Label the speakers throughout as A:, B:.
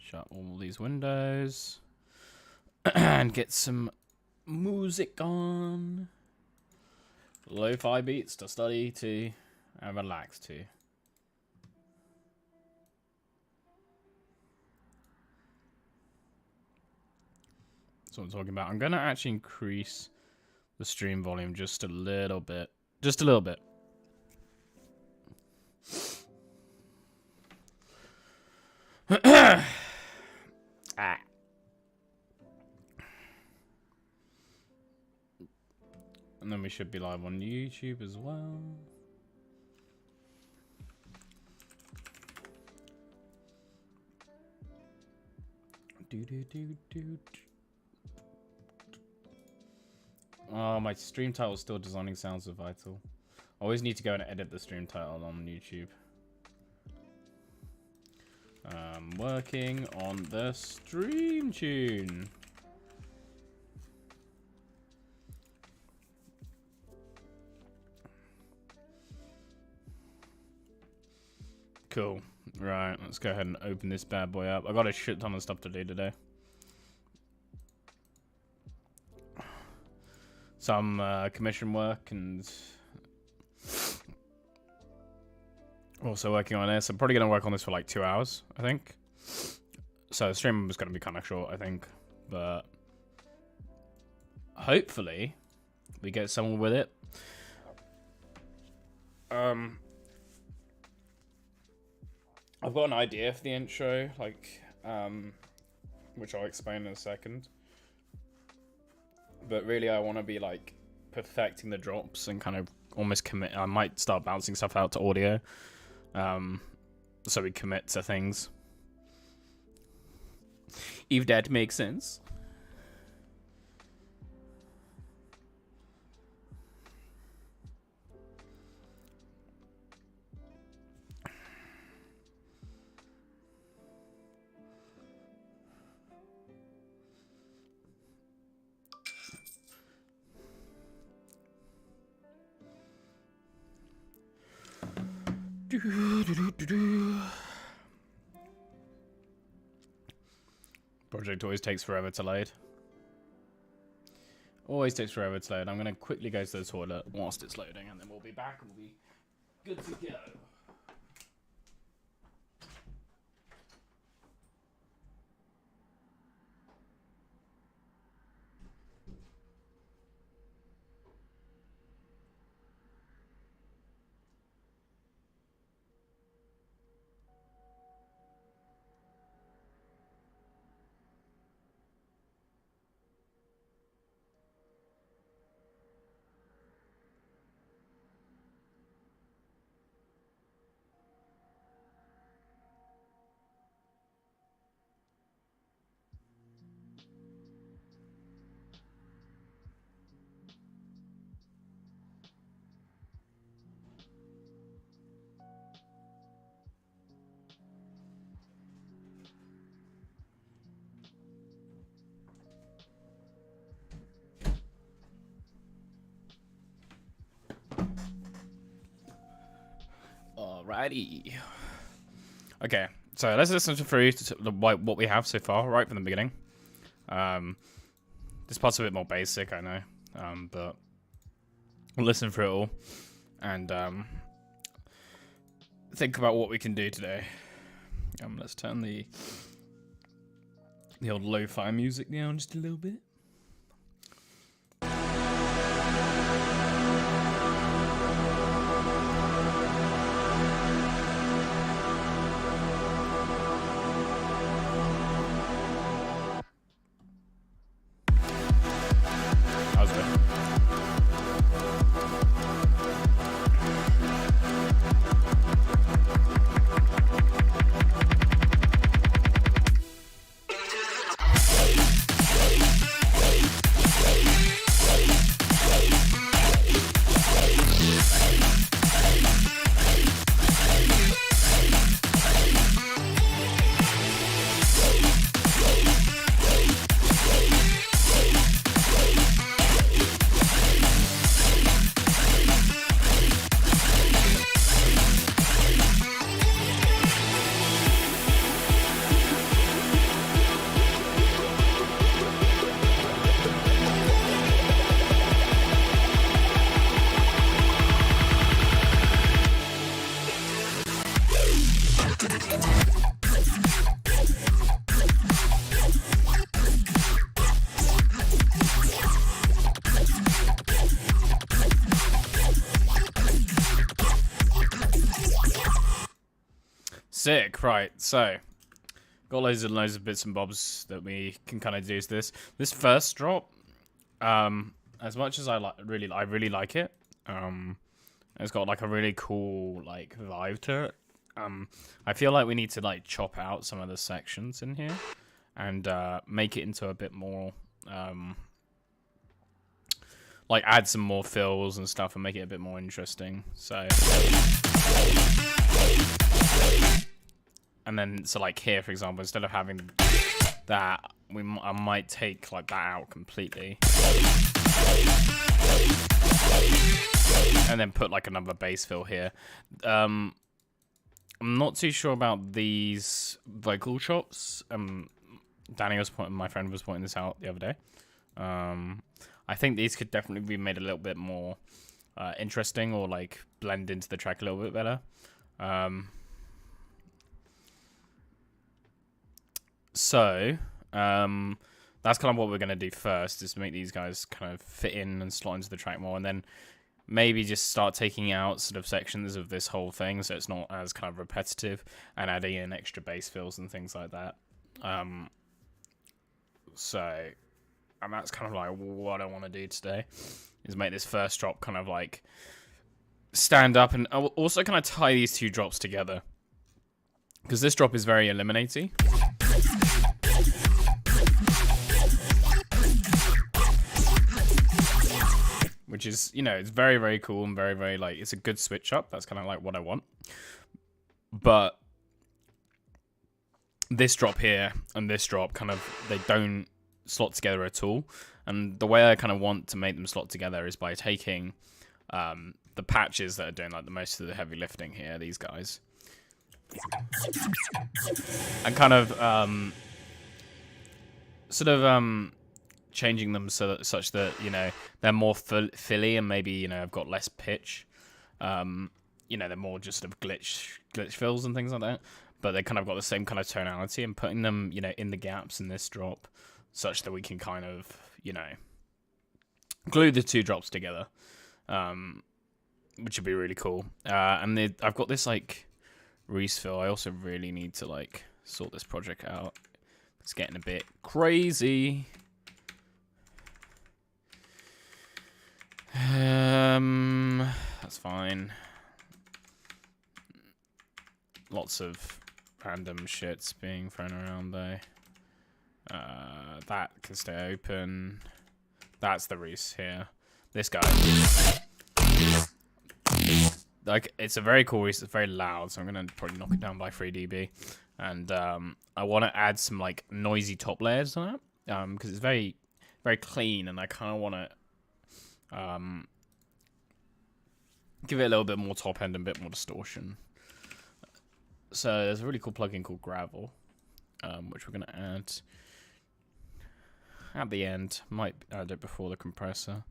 A: Shut all these windows and get some music on. Lo-fi beats to study to and relax to. That's what I'm talking about. I'm going to actually increase the stream volume just a little bit. Just a little bit. And then we should be live on YouTube as well. Oh, my stream title is still Designing Sounds with Vital. I always need to go and edit the stream title on YouTube. Working on the stream tune. Cool. Right, let's go ahead and open this bad boy up. I got a shit ton of stuff to do today. Some commission work and also working on this. I'm probably going to work on this for like 2 hours, I think. So the stream was going to be kind of short, I think. But hopefully we get somewhere with it. I've got an idea for the intro, like, which I'll explain in a second. But really, I want to be like perfecting the drops and kind of almost commit. I might start bouncing stuff out to audio, so we commit to things. If that makes sense. Project always takes forever to load. Always takes forever to load. I'm going to quickly go to the toilet whilst it's loading, and then we'll be back and we'll be good to go. Alrighty. Okay, so let's listen through what we have so far, right from the beginning. This part's a bit more basic, I know, but we'll listen through it all and think about what we can do today. Let's turn the old lo-fi music down just a little bit. Sick. Right. So, got loads and loads of bits and bobs that we can kind of do to this. This first drop, as much as I really like it. It's got like a really cool like vibe to it. I feel like we need to like chop out some of the sections in here and make it into a bit more like add some more fills and stuff and make it a bit more interesting. So and then so like here for example, instead of having that, I might take like that out completely and then put like another base fill here. I'm not too sure about these vocal chops. My friend was pointing this out the other day. I think these could definitely be made a little bit more interesting or like blend into the track a little bit better. That's kind of what we're going to do first, is make these guys kind of fit in and slot into the track more, and then maybe just start taking out sort of sections of this whole thing so it's not as kind of repetitive, and adding in extra bass fills and things like that. And that's kind of like what I want to do today, is make this first drop kind of like stand up, and also kind of tie these two drops together, because this drop is very eliminating. Which is, you know, it's very, very cool and very, very, like, it's a good switch up. That's kind of like what I want. But this drop here and this drop kind of, they don't slot together at all. And the way I kind of want to make them slot together is by taking the patches that are doing, like, the most of the heavy lifting here, these guys. And kind of, changing them such that, you know, they're more filly and maybe, you know, I've got less pitch. You know, they're more just sort of glitch fills and things like that. But they kind of got the same kind of tonality, and putting them, you know, in the gaps in this drop such that we can kind of, you know, glue the two drops together, which would be really cool. And I've got this, like, Reese fill. I also really need to, like, sort this project out. It's getting a bit crazy. That's fine. Lots of random shits being thrown around though. That can stay open. That's the Reese here. This guy. Like, it's a very cool Reese. It's very loud, so I'm gonna probably knock it down by 3 dB. And I want to add some like noisy top layers on it, because it's very, very clean, and I kind of want to give it a little bit more top end and a bit more distortion. So there's a really cool plugin called Gravel, which we're going to add at the end. Might add it before the compressor.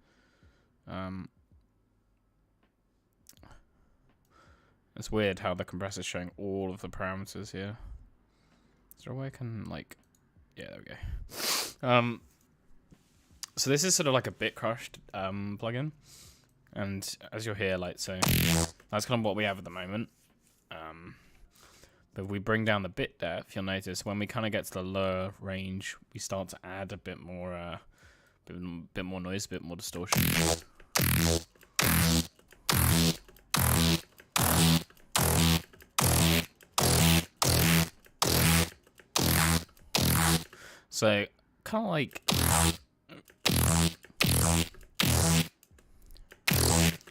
A: It's weird how the compressor is showing all of the parameters here. Is there a way I can, like... Yeah, there we go. So this is sort of like a bit crushed plugin, and as you'll hear, like, so that's kind of what we have at the moment. But if we bring down the bit depth, you'll notice when we kind of get to the lower range, we start to add a bit more, bit more noise, a bit more distortion. So kind of like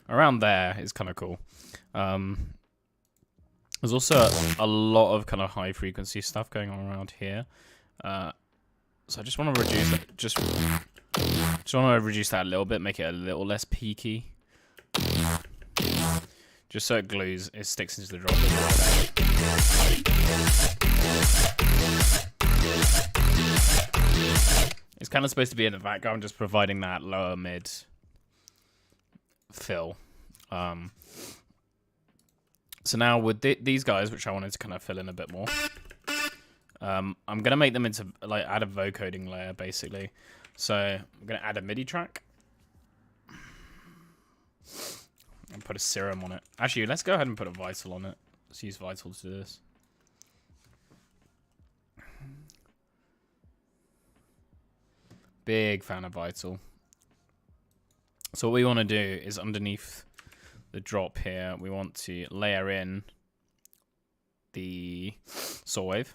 A: around there is kind of cool. There's also a lot of kind of high frequency stuff going on around here. So I just want to reduce that. Just want to reduce that a little bit, make it a little less peaky. Just so it sticks into the drop. It's kind of supposed to be in the background, just providing that lower mid fill. So now with these guys, which I wanted to kind of fill in a bit more, I'm going to make them into, like, add a vocoding layer, basically. So I'm going to add a MIDI track and put a serum on it. Actually, let's go ahead and put a Vital on it. Let's use Vital to do this. Big fan of Vital. So what we want to do is underneath the drop here, we want to layer in the saw wave.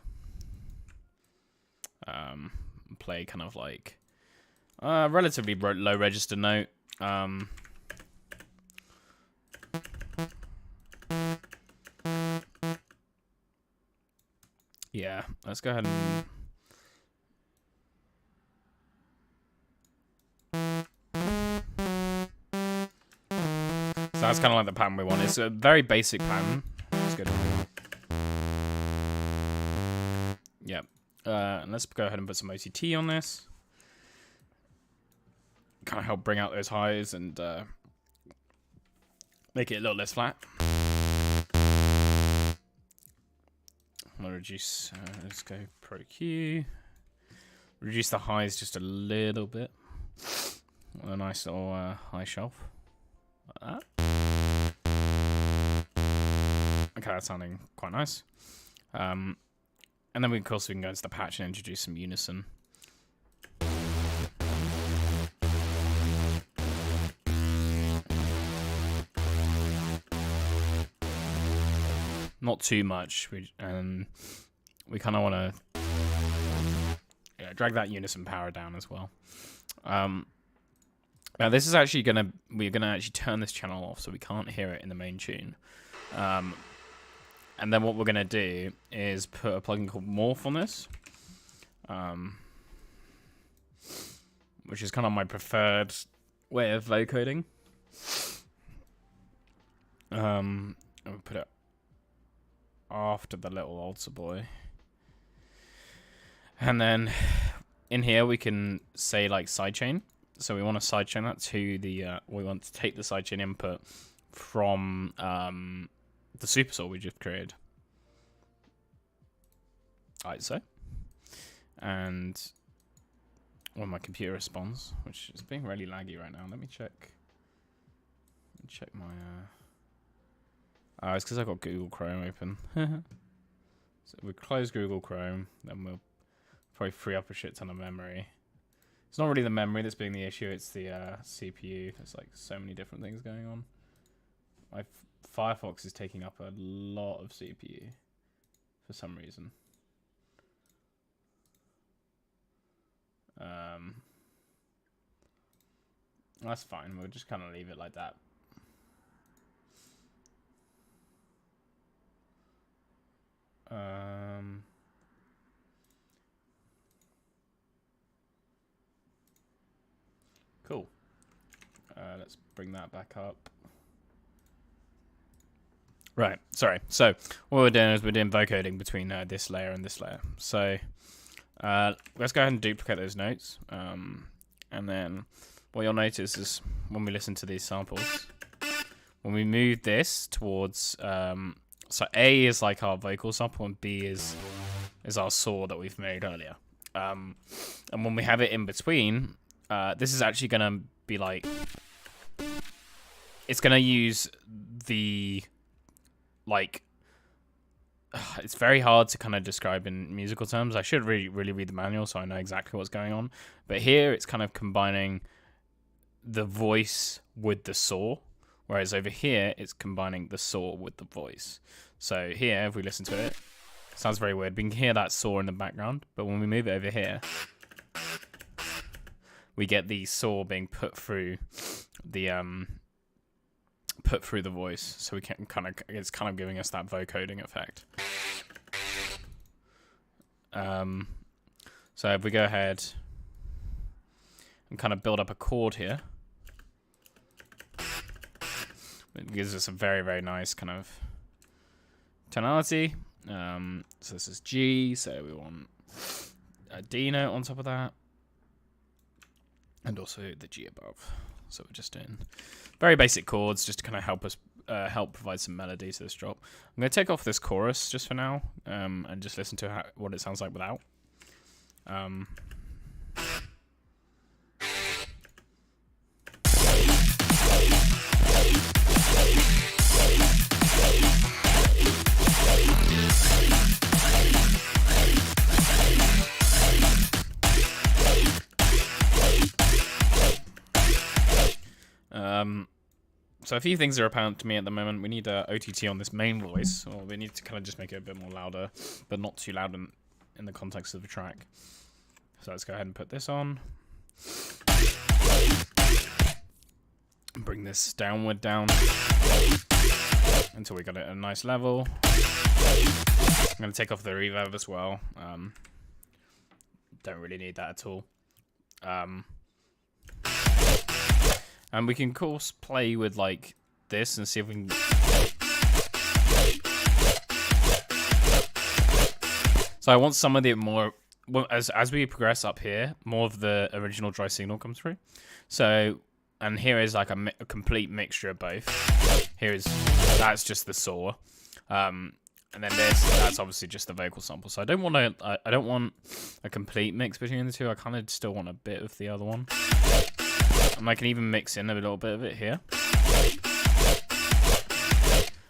A: Play kind of like relatively low register note. Yeah, let's go ahead and so that's kind of like the pattern we want. It's a very basic pattern. That's good. Yep. And let's go ahead and put some OCT on this. Kind of help bring out those highs and make it a little less flat. I'm gonna reduce. Let's go Pro Q. Reduce the highs just a little bit. A nice little high shelf. Like that. Okay, that's sounding quite nice. And then of course we can go into the patch and introduce some unison. Not too much, and we kind of want to drag that unison power down as well. Now this is actually we're gonna actually turn this channel off so we can't hear it in the main tune. And then what we're gonna do is put a plugin called Morph on this, which is kind of my preferred way of vocoding. I'll put it after the little altar boy, and then in here we can say like sidechain. So we want to sidechain that to the we want to take the sidechain input from the super saw we just created, like so. And when my computer responds, which is being really laggy right now, let me check my it's because I've got Google Chrome open. So we close Google Chrome, then we'll probably free up a shit ton of memory. It's not really the memory that's being the issue, it's the CPU. There's like so many different things going on. My Firefox is taking up a lot of CPU for some reason. That's fine, we'll just kind of leave it like that. Cool. Let's bring that back up. Right, sorry. So what we're doing is we're doing vocoding between this layer and this layer. So let's go ahead and duplicate those notes. And then what you'll notice is when we listen to these samples, when we move this towards so A is like our vocal sample and B is our saw that we've made earlier. And when we have it in between, this is actually going to be like, it's going to use the, like, it's very hard to kind of describe in musical terms. I should really read the manual so I know exactly what's going on. But here it's kind of combining the voice with the saw. Whereas over here, it's combining the saw with the voice. So here, if we listen to it, sounds very weird. We can hear that saw in the background, but when we move it over here, we get the saw being put through the voice. So we can it's kind of giving us that vocoding effect. So if we go ahead and kind of build up a chord here, it gives us a very nice kind of tonality. So this is G, so we want a D note on top of that, and also the G above. So we're just doing very basic chords just to kind of help us help provide some melody to this drop. I'm going to take off this chorus just for now, and just listen to what it sounds like without. So a few things are apparent to me at the moment. We need a OTT on this main voice, or we need to kind of just make it a bit more louder, but not too loud in the context of the track. So let's go ahead and put this on. Bring this downward down until we got it at a nice level. I'm going to take off the reverb as well. Don't really need that at all. And we can, of course, play with like this and see if we can... So I want some of the more... Well, as we progress up here, more of the original dry signal comes through. So, and here is like a complete mixture of both. That's just the saw. And then that's obviously just the vocal sample. So I don't want a complete mix between the two. I kind of still want a bit of the other one. And I can even mix in a little bit of it here.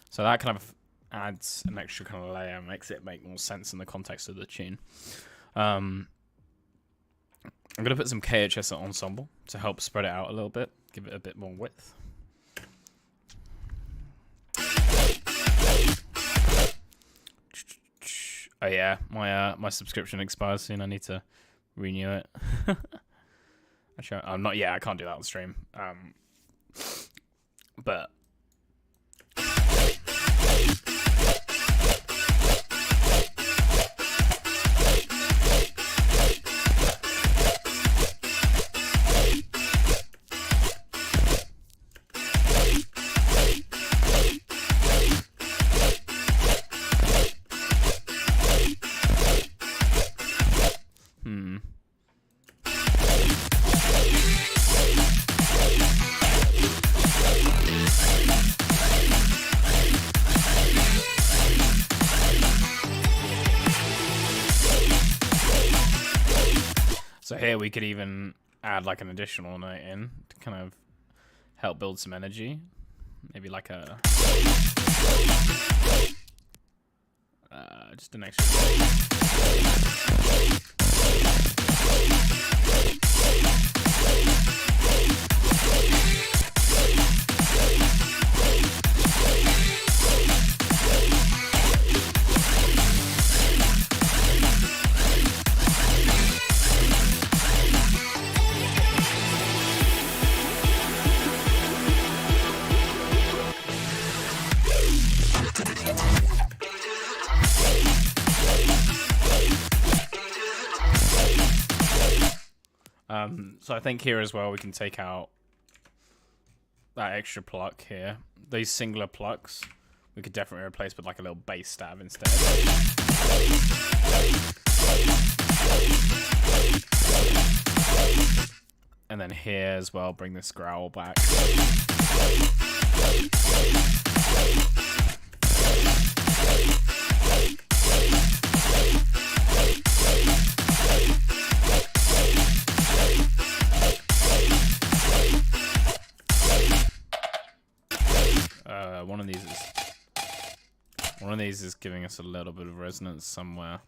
A: So that kind of adds an extra kind of layer and makes it make more sense in the context of the tune. I'm going to put some KHS at ensemble to help spread it out a little bit, give it a bit more width. Oh yeah, my subscription expires soon. I need to renew it. Actually, I'm not. Yeah, I can't do that on stream. But so here we could even add like an additional note in to kind of help build some energy. Maybe like a just an extra. So I think here as well we can take out that extra pluck here. These singular plucks we could definitely replace with like a little bass stab instead. And then here as well, bring this growl back. One of these is giving us a little bit of resonance somewhere.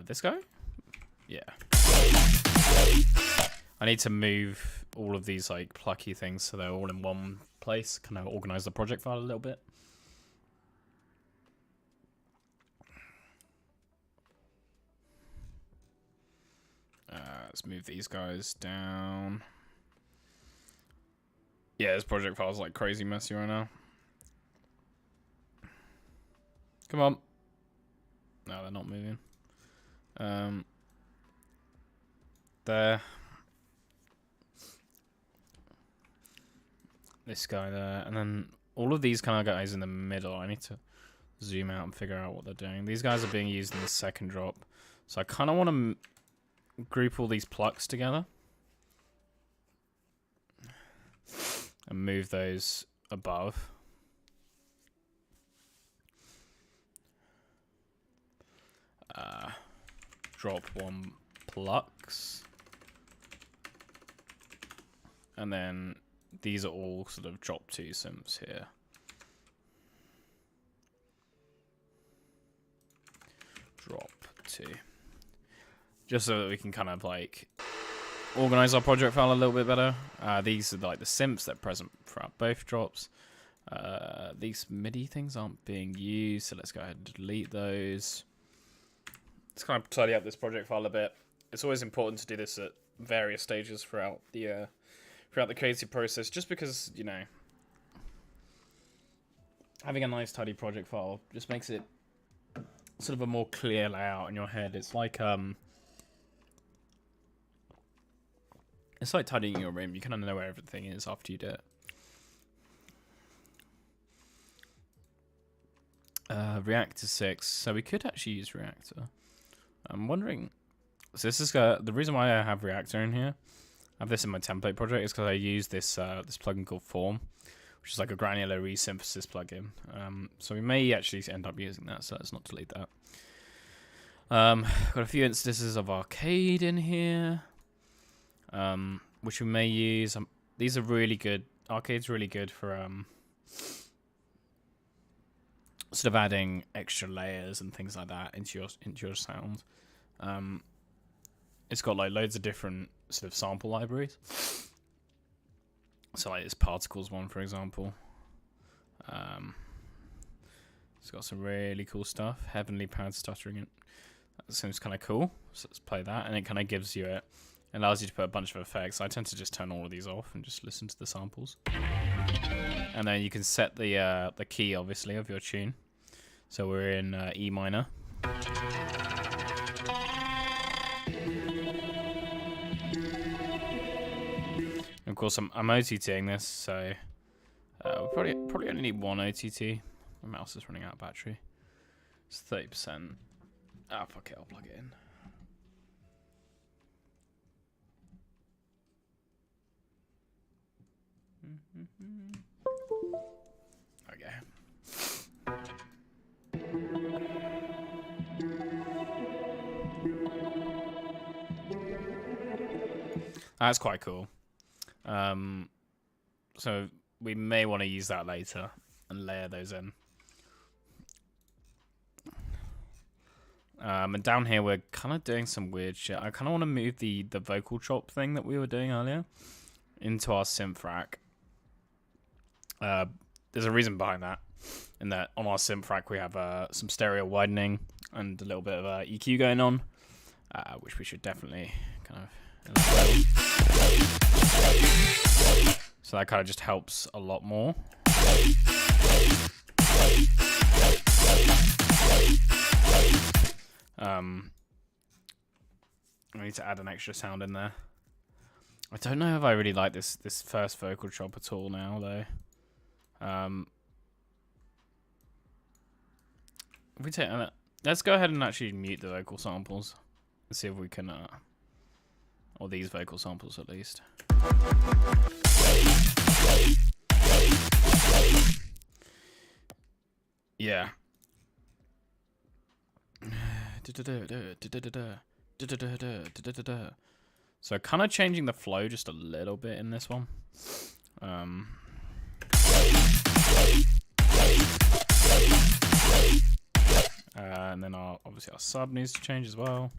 A: This guy? Yeah. I need to move all of these like plucky things so they're all in one place. Kind of organize the project file a little bit. Let's move these guys down. Yeah, this project file's like crazy messy right now. Come on. No, they're not moving. There. This guy there. And then all of these kind of guys in the middle. I need to zoom out and figure out what they're doing. These guys are being used in the second drop. So I kind of want to group all these plucks together. And move those above. Drop one plucks. And then these are all sort of drop two sims here. Drop two. Just so that we can kind of like organize our project file a little bit better. These are like the simps that are present throughout both drops. These MIDI things aren't being used, so let's go ahead and delete those. Let's kind of tidy up this project file a bit. It's always important to do this at various stages throughout the creative process, just because, you know, having a nice tidy project file just makes it sort of a more clear layout in your head. It's like tidying your room. You kind of know where everything is after you do it. Reactor 6. So we could actually use Reactor. I'm wondering. So this is the reason why I have Reactor in here. I have this in my template project is because I use this this plugin called Form, which is like a granular resynthesis plugin. So we may actually end up using that. So let's not delete that. Got a few instances of Arcade in here, which we may use. These are really good. Arcade's really good for sort of adding extra layers and things like that into your sound. It's got like loads of different sort of sample libraries. So like this Particles one, for example. It's got some really cool stuff. Heavenly Pad stuttering. That seems kind of cool. So let's play that, and it kind of gives you it allows you to put a bunch of effects. I tend to just turn all of these off and just listen to the samples. And then you can set the key, obviously, of your tune. So we're in E minor. Of course, I'm OTTing this, so we probably only need one OTT. My mouse is running out of battery. It's 30%. Ah, fuck it, I'll plug it in. Okay. That's quite cool. So we may want to use that later and layer those in. And down here we're kind of doing some weird shit. I kind of want to move the vocal chop thing that we were doing earlier into our synth rack. There's a reason behind that. In that on our synth rack we have some stereo widening and a little bit of EQ going on, which we should definitely kind of. So that kind of just helps a lot more. I need to add an extra sound in there. I don't know if I really like this first vocal chop at all now, though. If we take, let's go ahead and actually mute the vocal samples and see if we can, or these vocal samples at least. Yeah. So kind of changing the flow just a little bit in this one. And then obviously our sub needs to change as well.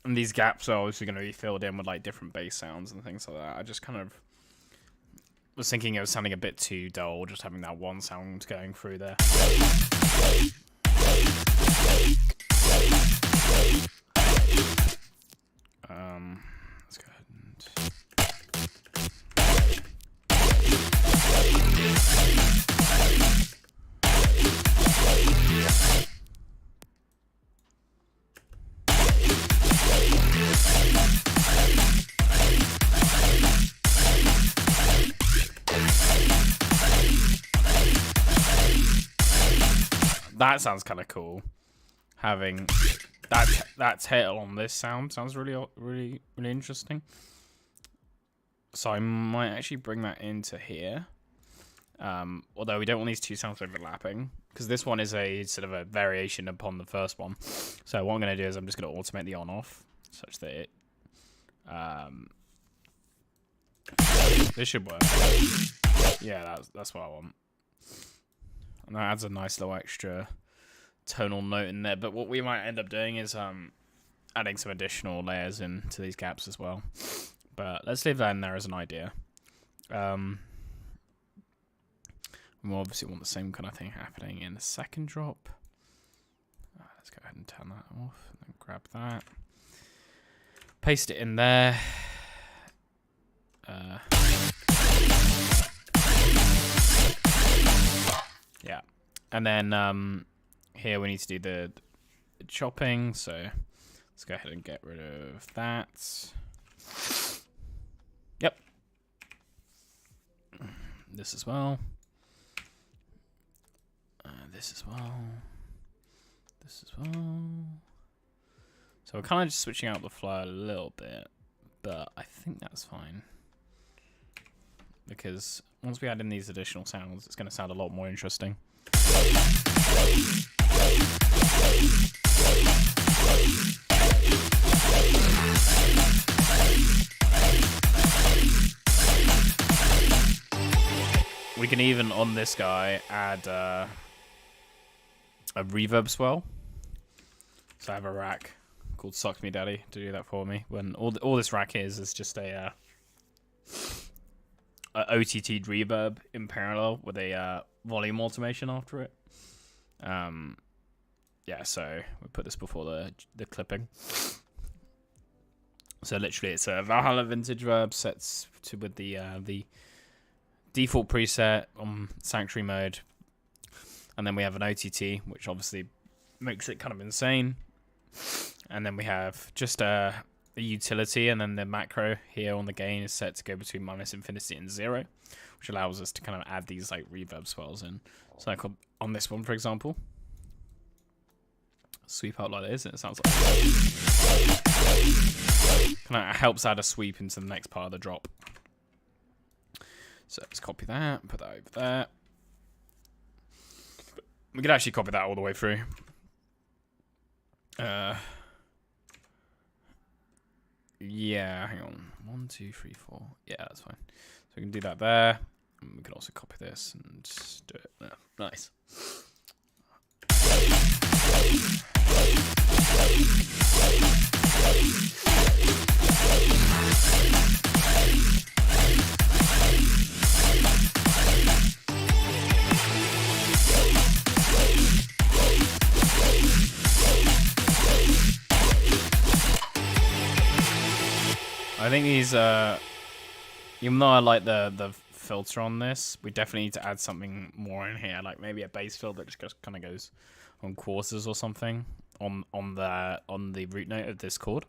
A: And these gaps are obviously going to be filled in with like different bass sounds and things like that. I just kind of was thinking it was sounding a bit too dull, just having that one sound going through there. Let's go ahead and... That sounds kind of cool. Having that tail on this sounds really interesting. So I might actually bring that into here. Although we don't want these two sounds overlapping, because this one is a sort of a variation upon the first one. So what I'm going to do is I'm just going to automate the on-off such that it This should work. Yeah, that's what I want. And that adds a nice little extra tonal note in there. But what we might end up doing is adding some additional layers into these gaps as well. But let's leave that in there as an idea. We obviously want the same kind of thing happening in the second drop. Let's go ahead and turn that off and then grab that. Paste it in there. Yeah. And then here we need to do the chopping, so let's go ahead and get rid of that. Yep. This as well. This as well. This as well. So we're kind of just switching out the flow a little bit, but I think that's fine. Because once we add in these additional sounds, it's going to sound a lot more interesting. We can even, on this guy, add a reverb swell. So I have a rack called Suck Me Daddy to do that for me. When all this rack is just a OTT reverb in parallel with a volume automation after it. Yeah, so we put this before the clipping. So literally, it's a Valhalla Vintage Verb sets with the default preset on Sanctuary mode, and then we have an OTT, which obviously makes it kind of insane. And then we have just a utility, and then the macro here on the gain is set to go between -infinity and 0, which allows us to kind of add these like reverb swells in. So like on this one, for example, sweep out like this, and it sounds like kind of helps add a sweep into the next part of the drop. So let's copy that, put that over there. We could actually copy that all the way through. Yeah, hang on. 1, 2, 3, 4. Yeah, that's fine. So we can do that there. And we can also copy this and just do it there. Nice. I think these, even though I like the filter on this, we definitely need to add something more in here, like maybe a bass filter that just kind of goes on quarters or something on the root note of this chord.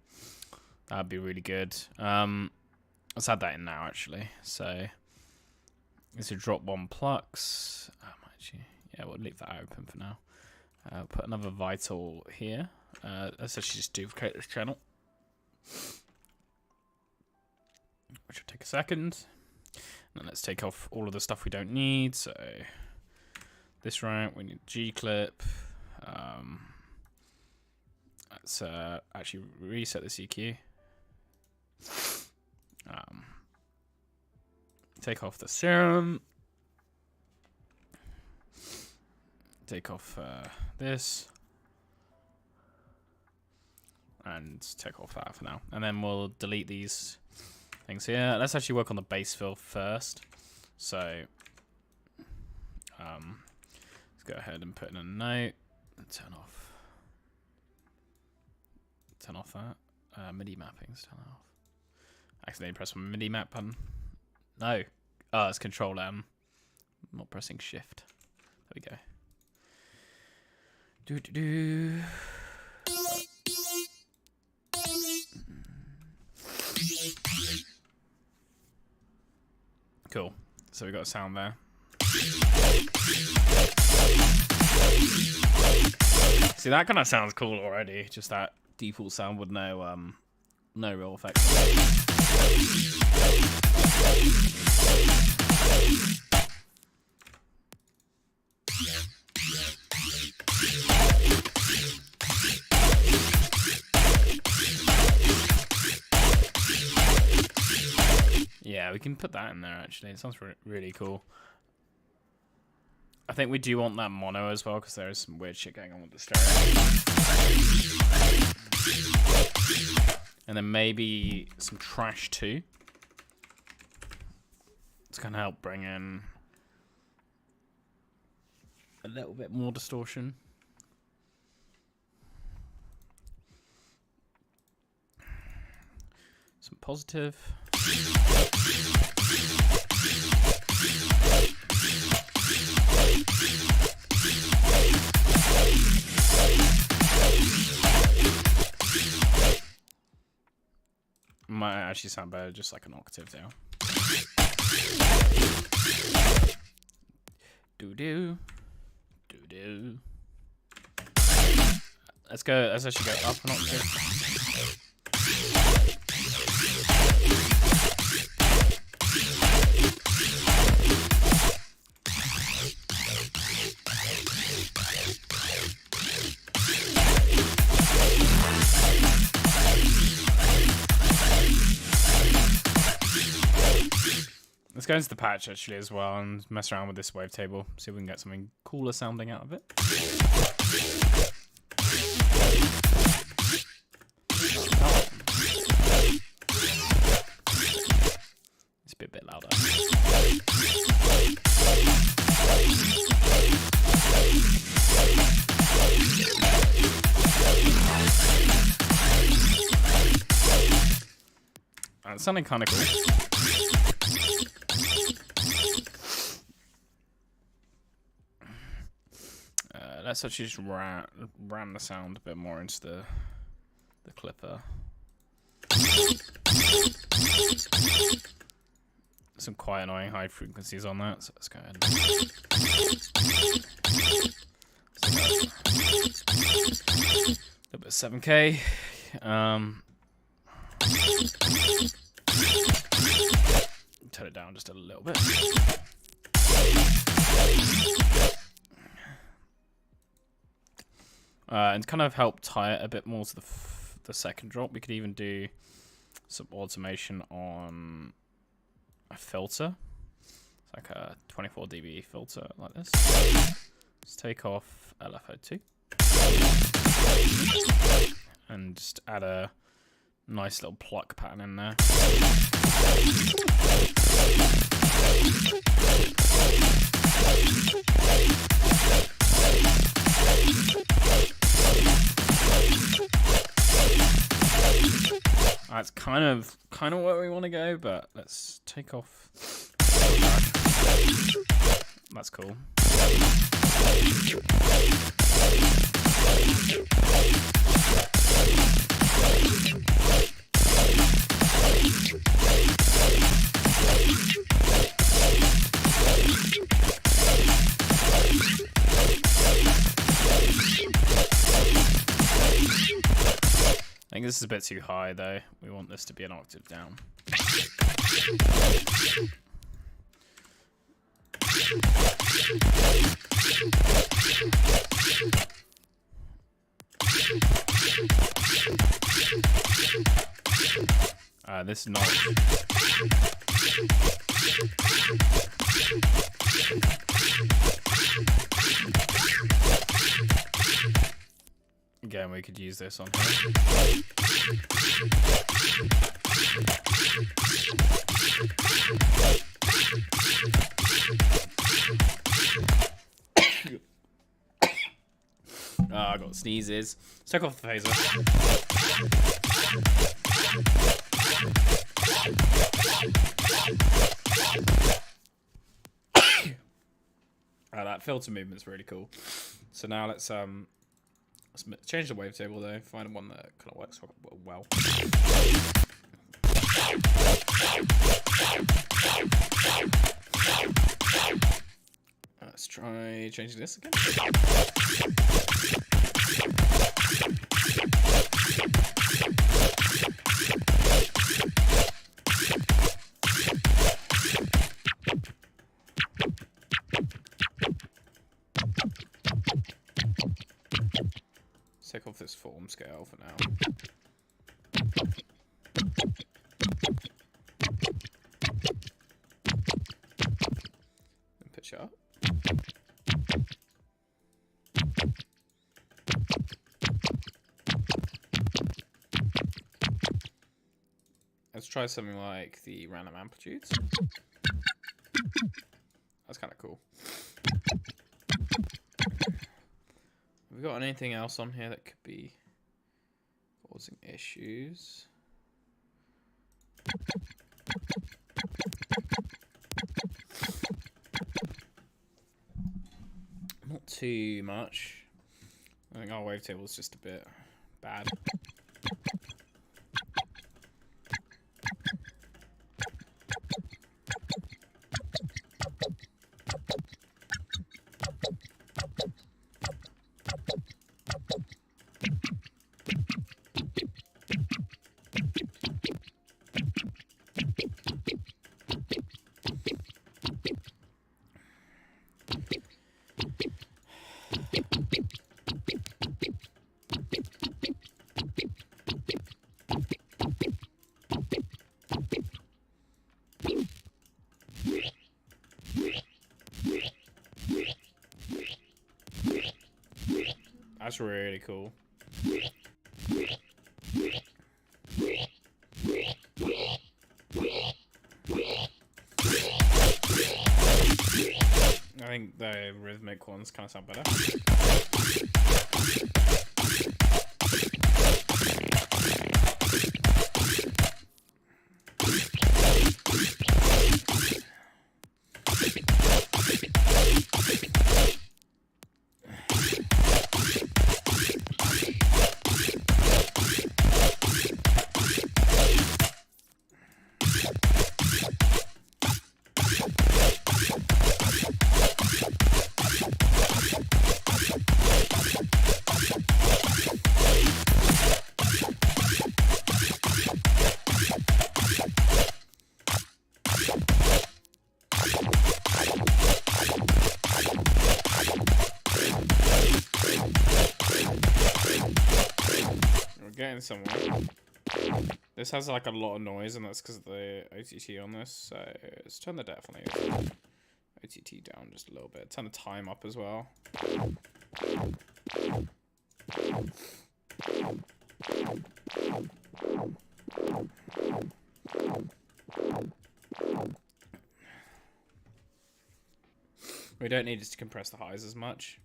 A: That'd be really good. Let's add that in now, actually. So it's a drop 1 plucks. Actually, yeah, we'll leave that open for now. Put another vital here. Let's actually just duplicate this channel, which will take a second. And then let's take off all of the stuff we don't need. So this right, we need G-clip. Let's actually reset the EQ. Take off the serum. Take off this. And take off that for now. And then we'll delete these things here. Let's actually work on the bass fill first. So let's go ahead and put in a note. Turn off that. MIDI mappings, turn that off. Accidentally press my MIDI map button. No. Oh, it's Control M. I'm not pressing Shift. There we go. Do. Cool. So we got a sound there. See, that kind of sounds cool already. Just that default sound with no real effects. Yeah, Yeah, we can put that in there, actually. It sounds really cool. I think we do want that mono as well, because there is some weird shit going on with the stereo. And then maybe some trash too. It's going to help bring in a little bit more distortion. Some positive. Might actually sound better just like an octave down. Do-do. Do-do. Let's actually go up an octave. Let's go into the patch actually as well and mess around with this wavetable. See if we can get something cooler sounding out of it. It's a bit louder. It's sounding kind of cool. Let's actually just ram the sound a bit more into the clipper. Some quite annoying high frequencies on that, so let's go ahead. A little bit of 7K. Turn it down just a little bit. And kind of help tie it a bit more to the second drop. We could even do some automation on a filter. It's like a 24 dB filter like this. Let's take off LFO2 and just add a nice little pluck pattern in there. That's kind of where we want to go, but let's take off. That's cool. I think this is a bit too high though. We want this to be an octave down. This is not. Again, we could use this on here. I got sneezes. Let's take off the phaser. That filter movement's really cool. So now let's change the wavetable though. Find one that kind of works well. Let's try changing this again. Take off this form scale for now. Let's try something like the random amplitudes. That's kind of cool. Have we got anything else on here that could be causing issues? Not too much. I think our wavetable is just a bit bad. That's really cool. I think the rhythmic ones kind of sound better. Getting somewhere. This has like a lot of noise, and that's because of the OTT on this. So let's turn the definitely OTT down just a little bit. Turn the time up as well. We don't need it to compress the highs as much.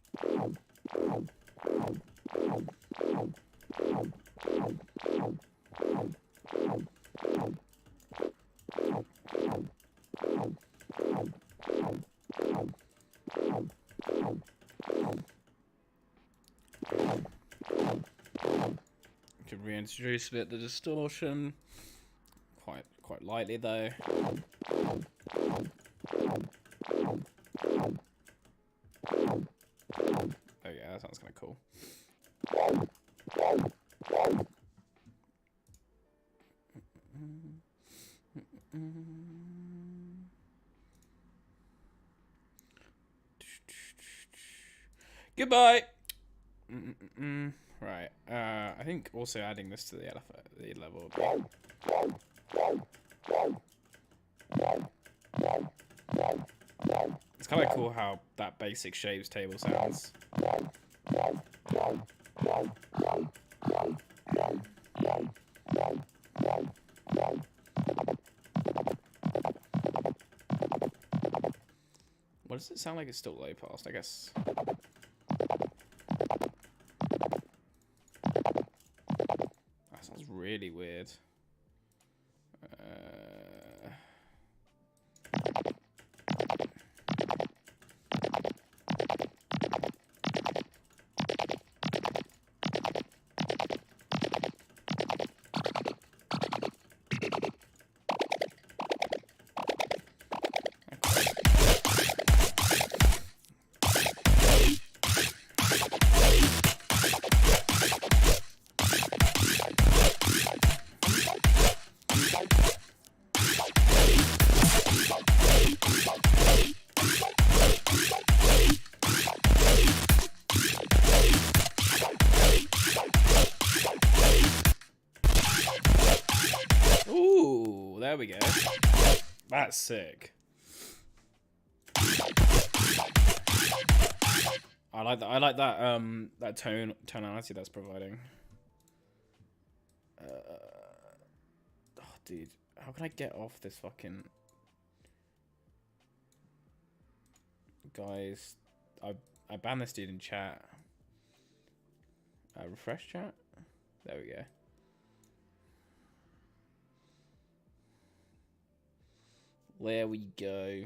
A: Could reintroduce a bit the distortion, quite lightly though. Oh yeah, that sounds kind of cool. Goodbye. Right. I think also adding this to the level. It's kind of cool how that basic shapes table sounds. What does it sound like? It's still low pass, I guess. That sounds really weird. Ooh, there we go. That's sick. I like that. I like that. That tonality that's providing. dude. How can I get off this fucking... Guys, I banned this dude in chat. Refresh chat? There we go. There we go.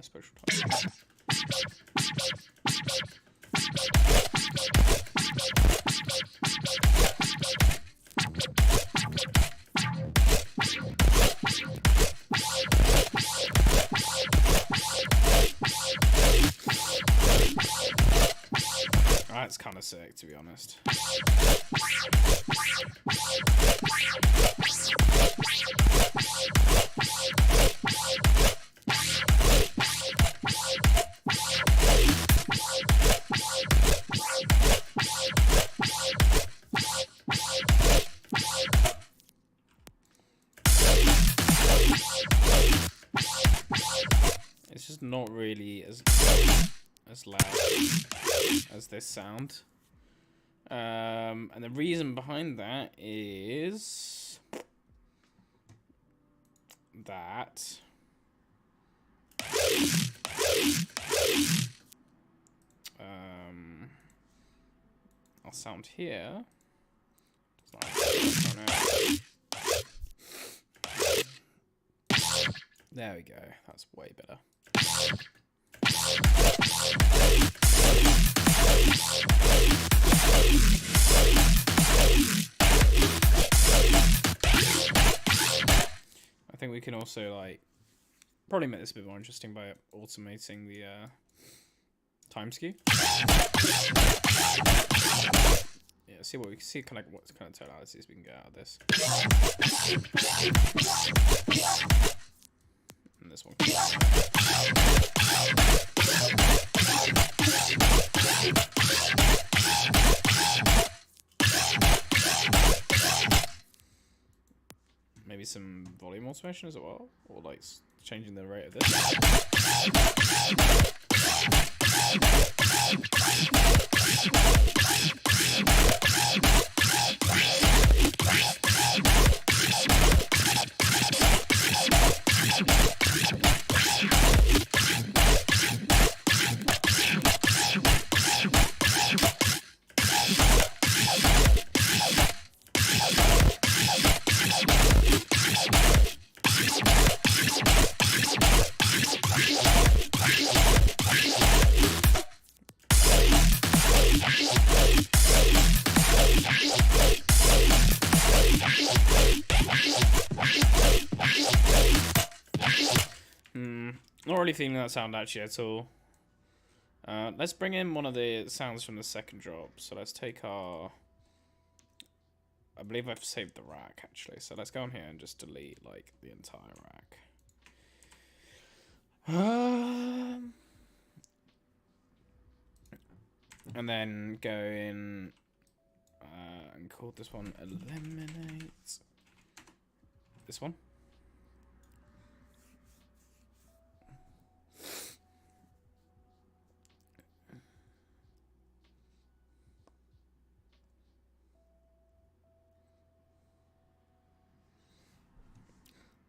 A: Special time. That's kind of sick, to be honest. It's just not really as loud as this sound. And the reason behind that is that I'll sound here. There we go. That's way better. I think we can also like probably make this a bit more interesting by automating the time skew. Yeah, see what we can see, kind of what kind of tonalities we can get out of this. And this one. Maybe some volume automation as well, or like changing the rate of this. really feeling that sound actually at all. Let's bring in one of the sounds from the second drop. So let's take our... I believe I've saved the rack actually. So let's go on here and just delete like the entire rack. And then go in and call this one eliminate. This one.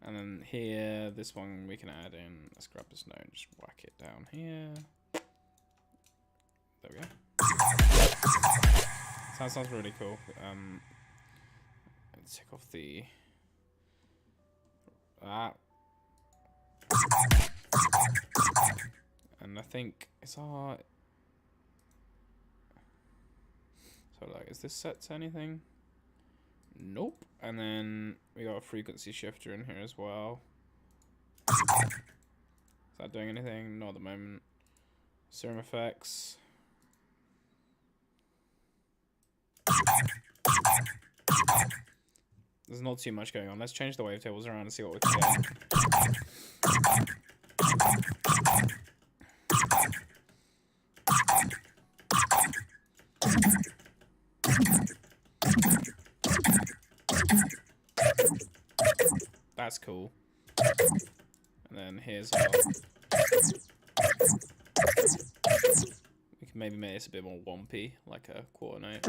A: And then here, this one we can add in. Let's grab this note and just whack it down here. There we go. So that sounds really cool. Let's take off the... And I think it's our... So like, is this set to anything? Nope. And then we got a frequency shifter in here as well. Is that doing anything? Not at the moment. Serum effects. There's not too much going on. Let's change the wavetables around and see what we can get. That's cool. And then here's our... We can maybe make this a bit more wompy, like a quarter note.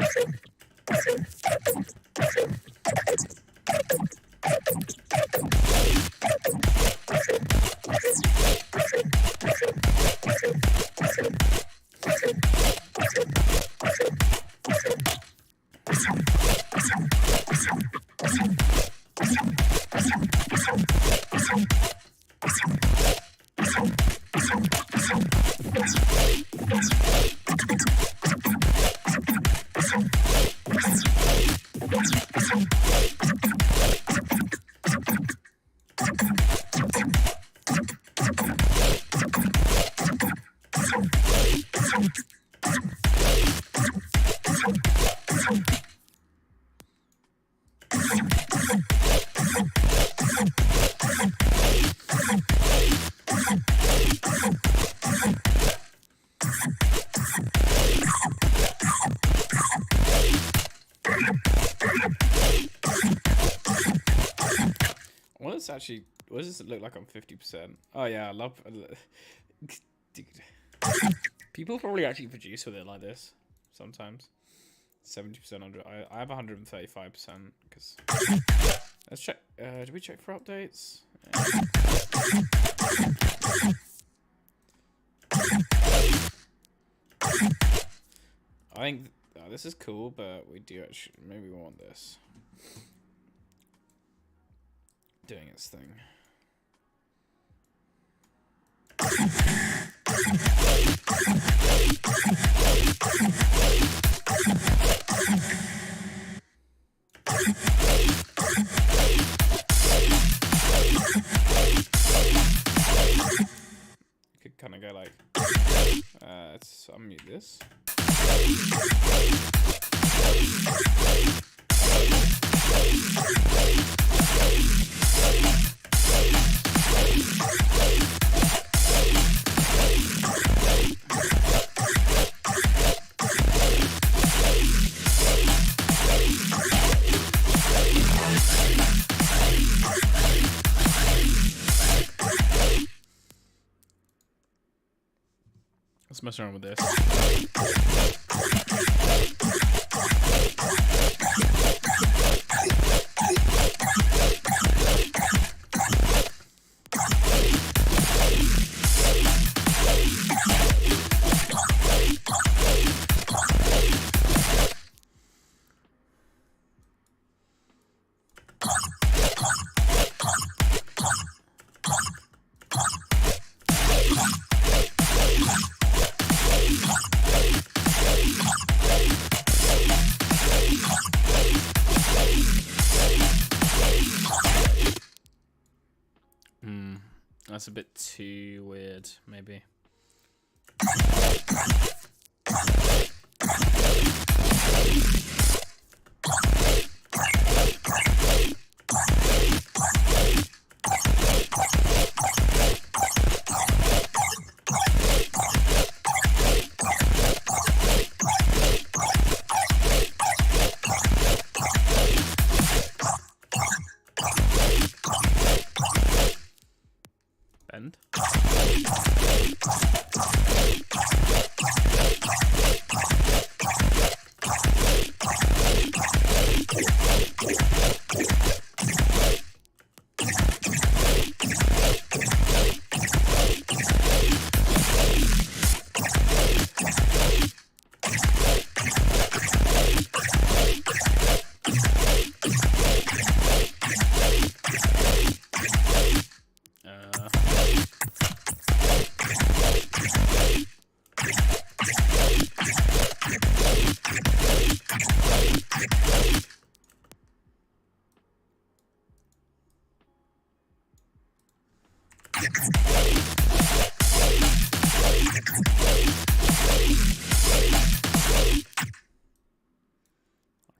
A: Actually, what does it look like on 50%? Oh yeah, I love... Dude. People probably actually produce with it like this sometimes. 70% under... I have 135% because... Let's check... do we check for updates? Yeah. I think this is cool, but we do actually... Maybe we want this. Doing its thing. You could kind of go like, let's unmute this. Let's mess around with this. that's a bit too weird, maybe. Bend.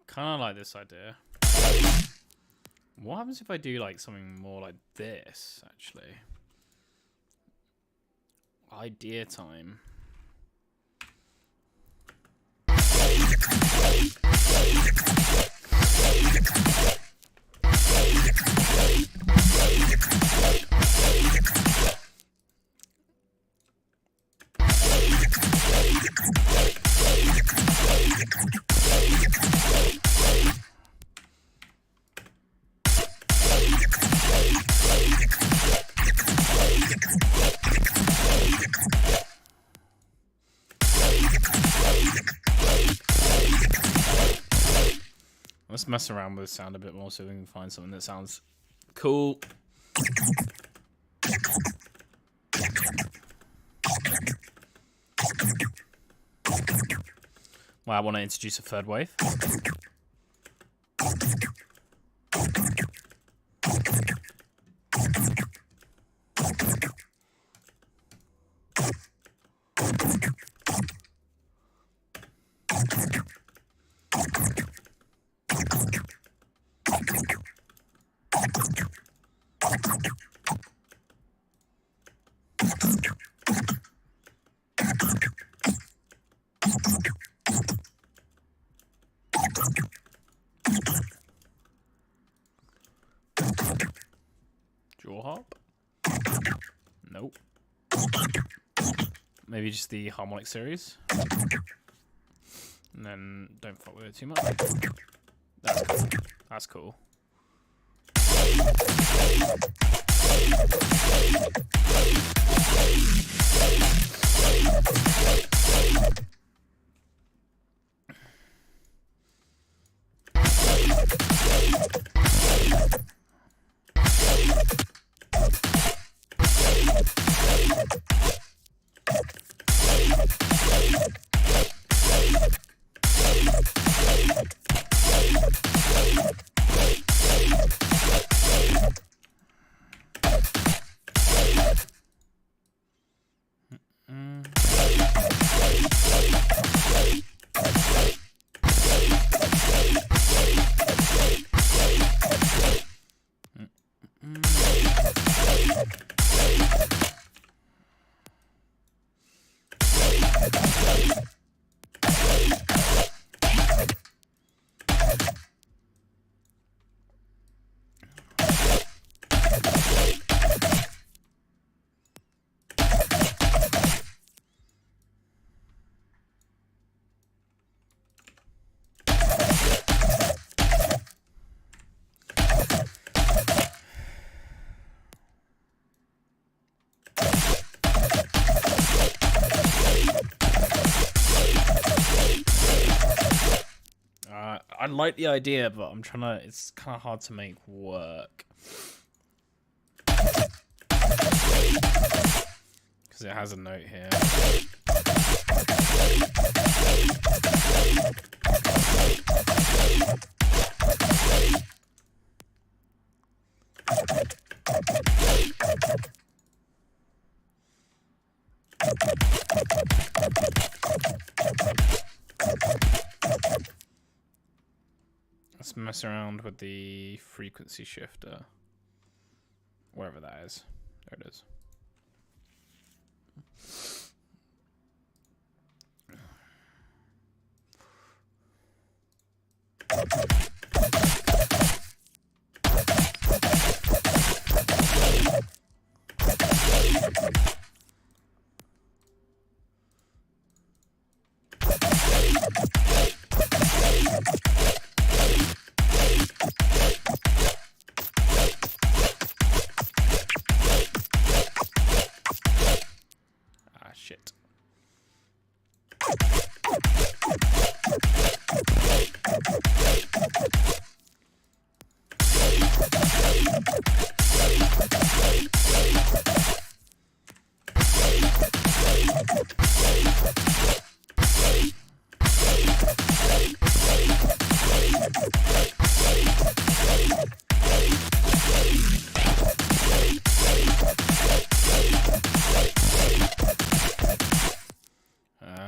A: Kind of like this idea. What happens if I do like something more like this, actually? Idea time. Let's mess around with the sound a bit more so we can find something that sounds cool. Well, I want to introduce a third wave. Jaw hop? Nope. Maybe just the harmonic series. And then don't fuck with it too much. That's cool. I like the idea, but I'm trying to. It's kind of hard to make work because it has a note here. Let's mess around with the frequency shifter. Wherever that is. There it is. Ah, shit.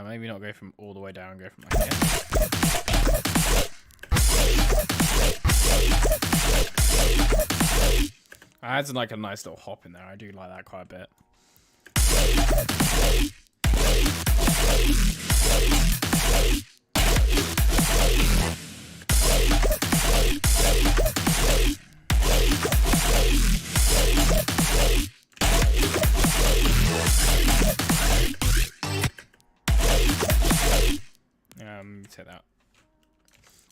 A: Maybe not go from all the way down, go from like here. Adds like a nice little hop in there. I do like that quite a bit. Take that.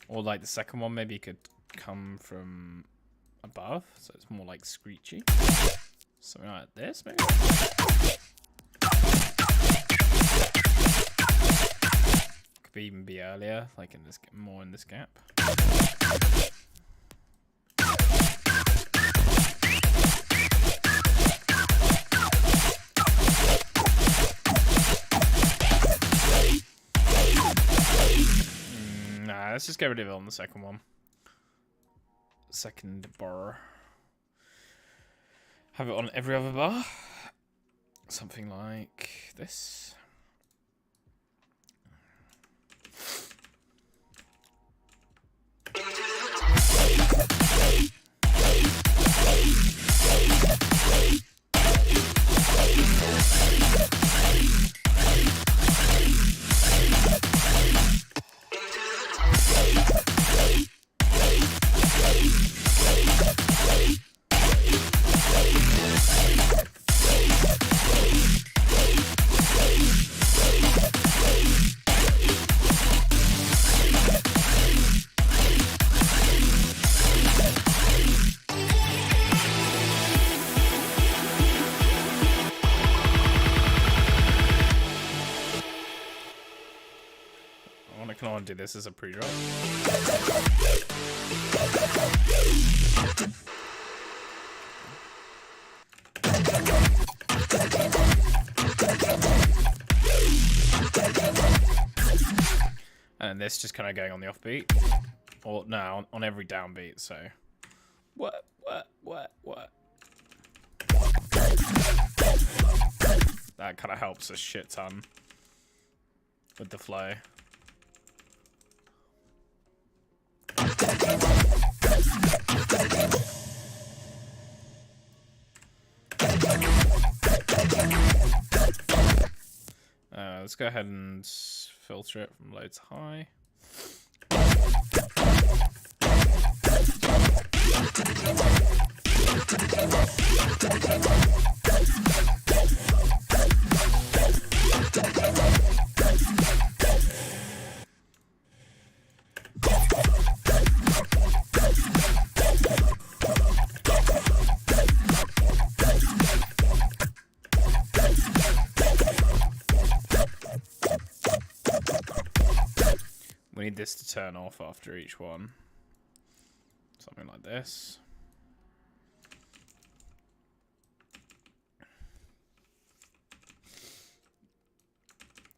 A: Or like the second one maybe could come from above, so it's more like screechy. Something like this maybe. Could even be earlier, like in this, more in this gap. Let's just get rid of it on the second one. Second bar. Have it on every other bar. Something like this. I can only do this as a pre-drop. And this just kind of going on the offbeat. Or no, on every downbeat, so. What? That kind of helps a shit ton with the flow. Let's go ahead and filter it from low to high. We need this to turn off after each one. Something like this.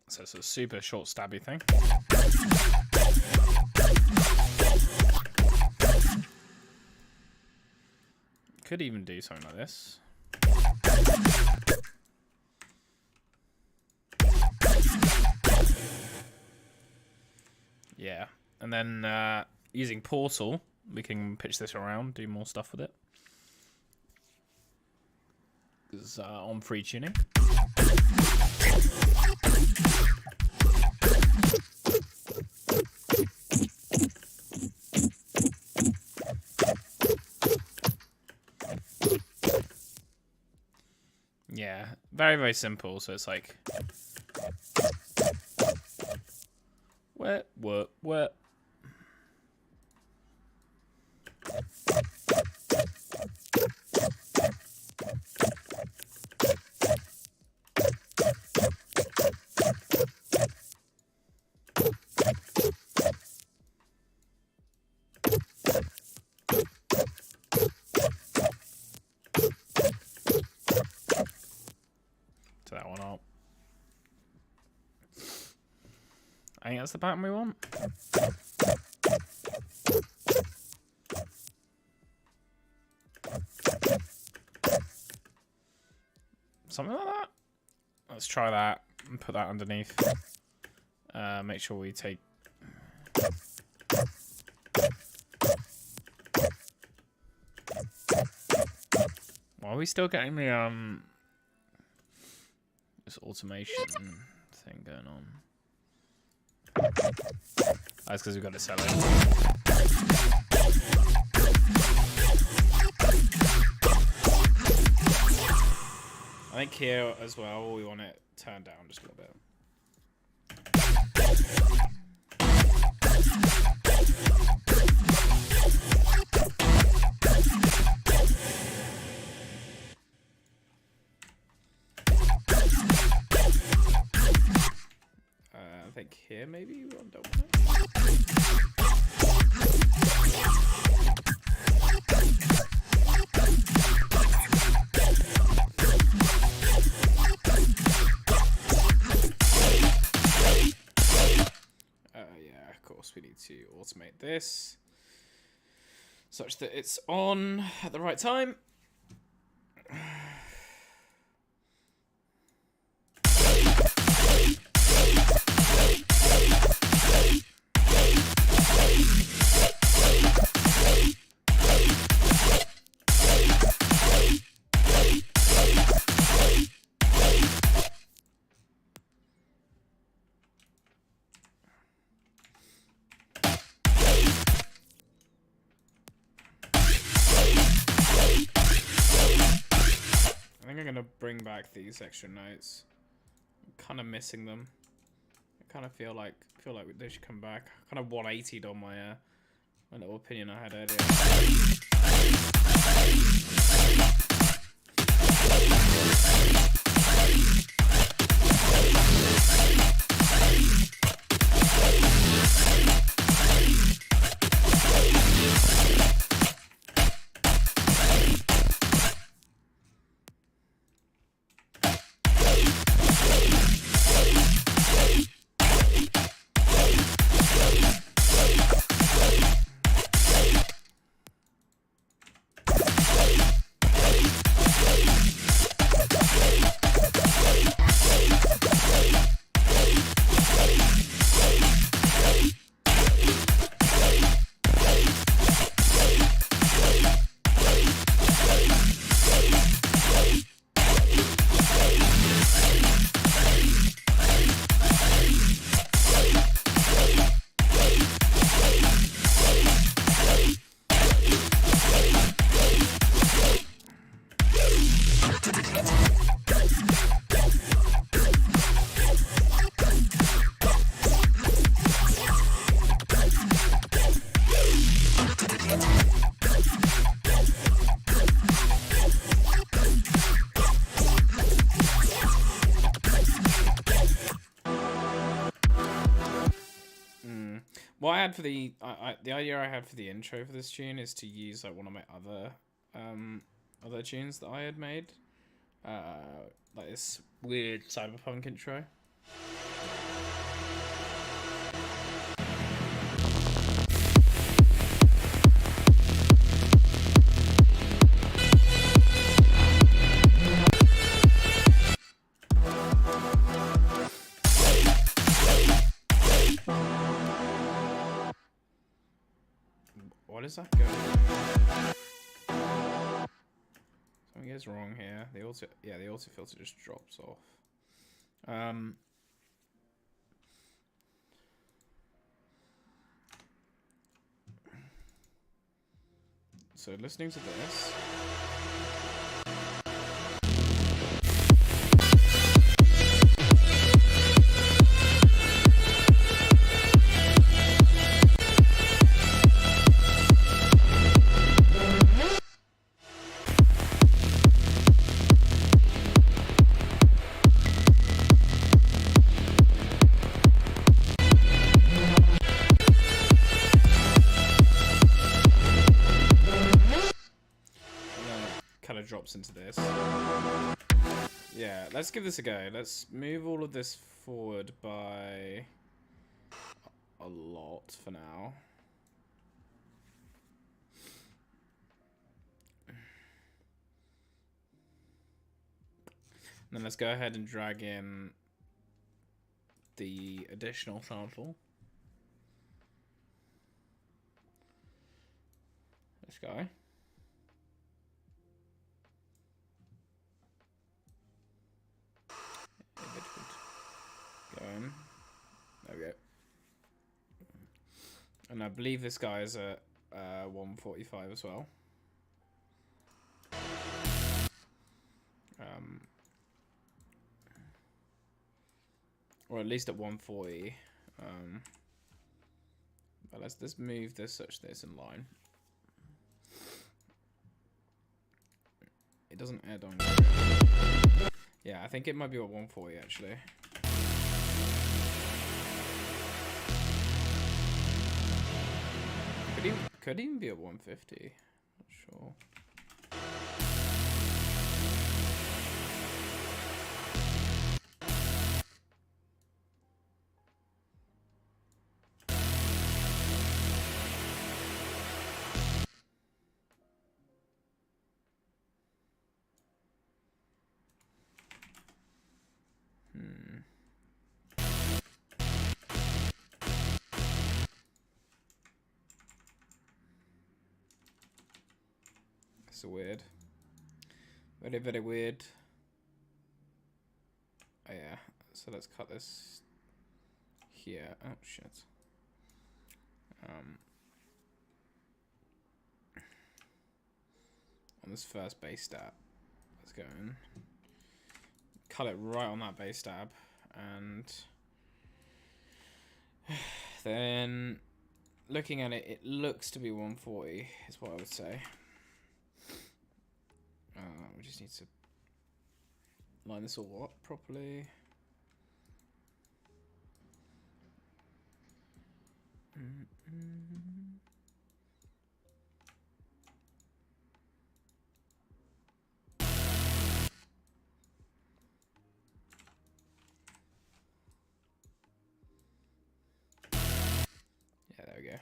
A: So it's a super short stabby thing. Could even do something like this. Yeah, and then using Portal, we can pitch this around, do more stuff with it. It's on free tuning. Yeah, very, very simple. So it's like wet. To that one up. I think that's the pattern we want. Something like that. Let's try that and put that underneath. Make sure we take. Why are we still getting the this automation thing going on? That's because we've got to sell it. I think here as well, we want it turned down just a little bit. I think here maybe we want double it. Yeah, of course we need to automate this such that it's on at the right time. I think I'm gonna bring back these extra notes. I'm kind of missing them. I kind of feel like they should come back. I kind of 180'd on my little opinion I had earlier. What I had for the idea I had for the intro for this tune is to use like one of my other tunes that I had made, like this weird cyberpunk intro. What is that going? Something is wrong here. The auto filter just drops off. So listening to this. Kind of drops into this. Yeah, let's give this a go. Let's move all of this forward by a lot for now. And then let's go ahead and drag in the additional sample. This guy. Going. There we go. And I believe this guy is at 145 as well. Or at least at 140. But let's move this such that it's in line. It doesn't add on. Yeah, I think it might be at 140 actually. Could even be at 150. Not sure. It's weird. Very, very weird. Oh yeah, so let's cut this here. Oh shit. On this first base stab. Let's go in. Cut it right on that base stab. And then looking at it, it looks to be 140 is what I would say. We just need to line this all up properly. Yeah, there we go.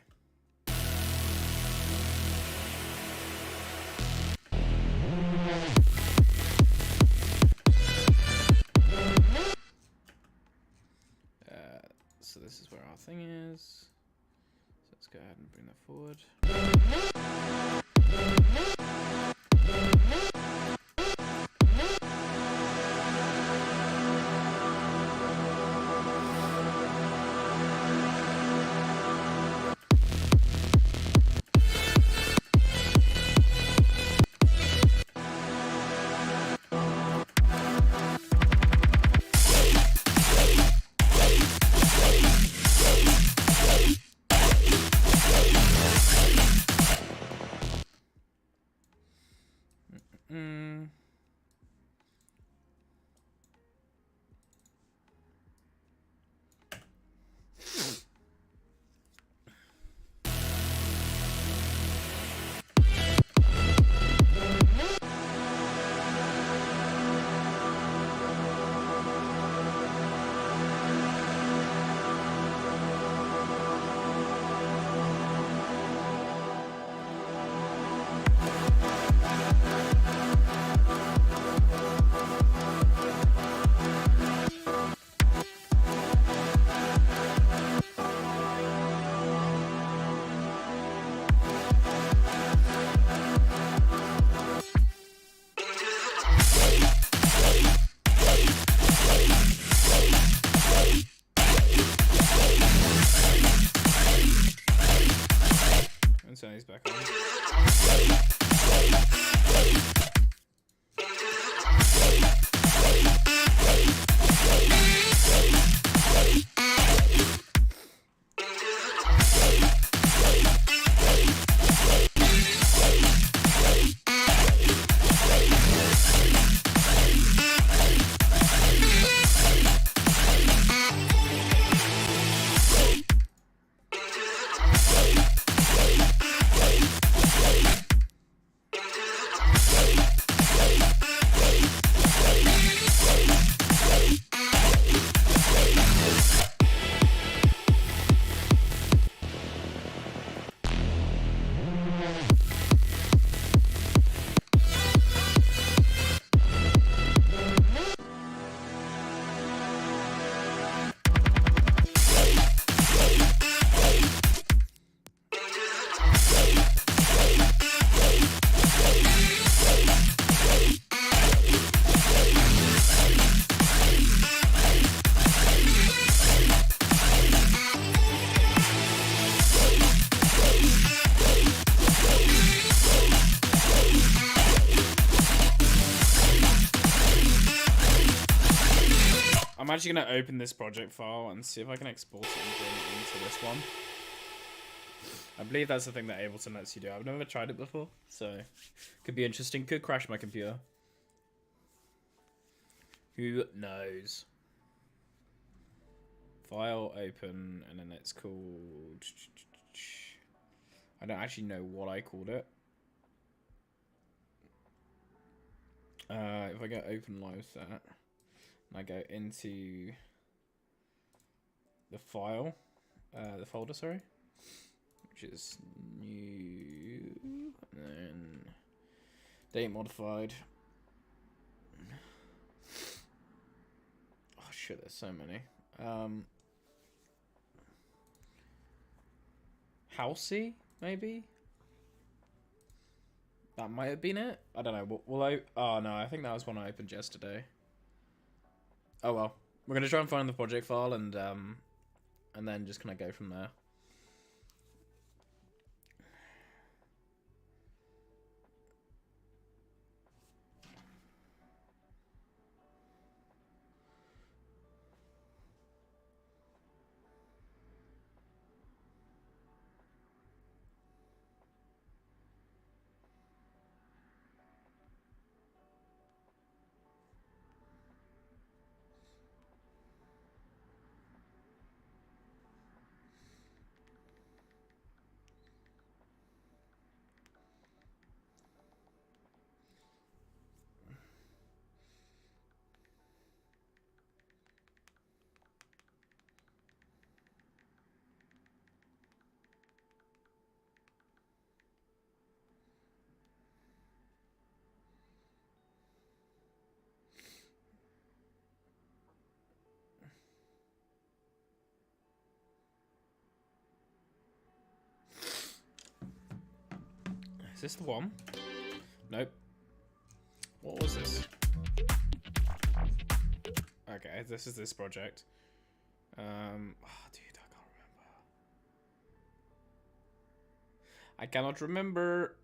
A: So this is where our thing is. So let's go ahead and bring that forward. these back on. I'm actually going to open this project file and see if I can export it and bring it into this one. I believe that's the thing that Ableton lets you do. I've never tried it before, so could be interesting. Could crash my computer. Who knows? File open, and then it's called... I don't actually know what I called it. If I go open live set, and I go into the file, the folder, sorry, which is new, and then date modified. Oh shit, there's so many. Housey, maybe? That might have been it. I don't know. Will I? Oh no, I think that was one I opened yesterday. Oh well, we're gonna try and find the project file and then just kind of go from there. Is this the one? Nope. What was this? Okay, this is this project. Oh, dude, I cannot remember.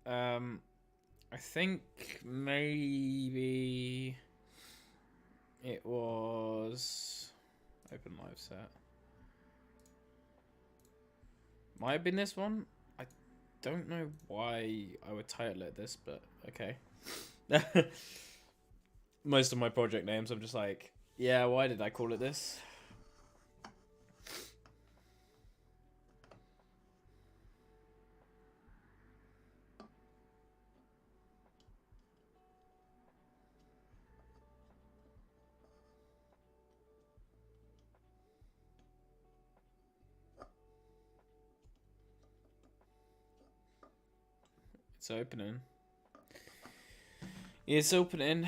A: I think maybe it was open live set. Might have been this one. I don't know why I would title it this, but okay. Most of my project names, I'm just like, yeah, why did I call it this? It's opening. It's opening.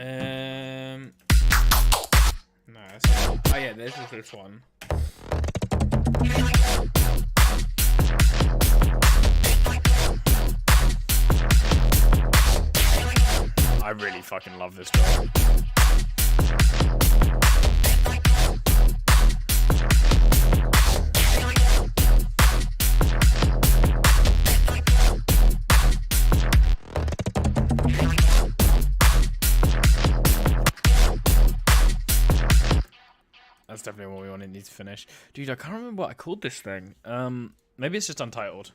A: No. Oh yeah, this is this one. I really fucking love this drop. That's definitely what we want to need to finish. Dude, I can't remember what I called this thing. Maybe it's just untitled.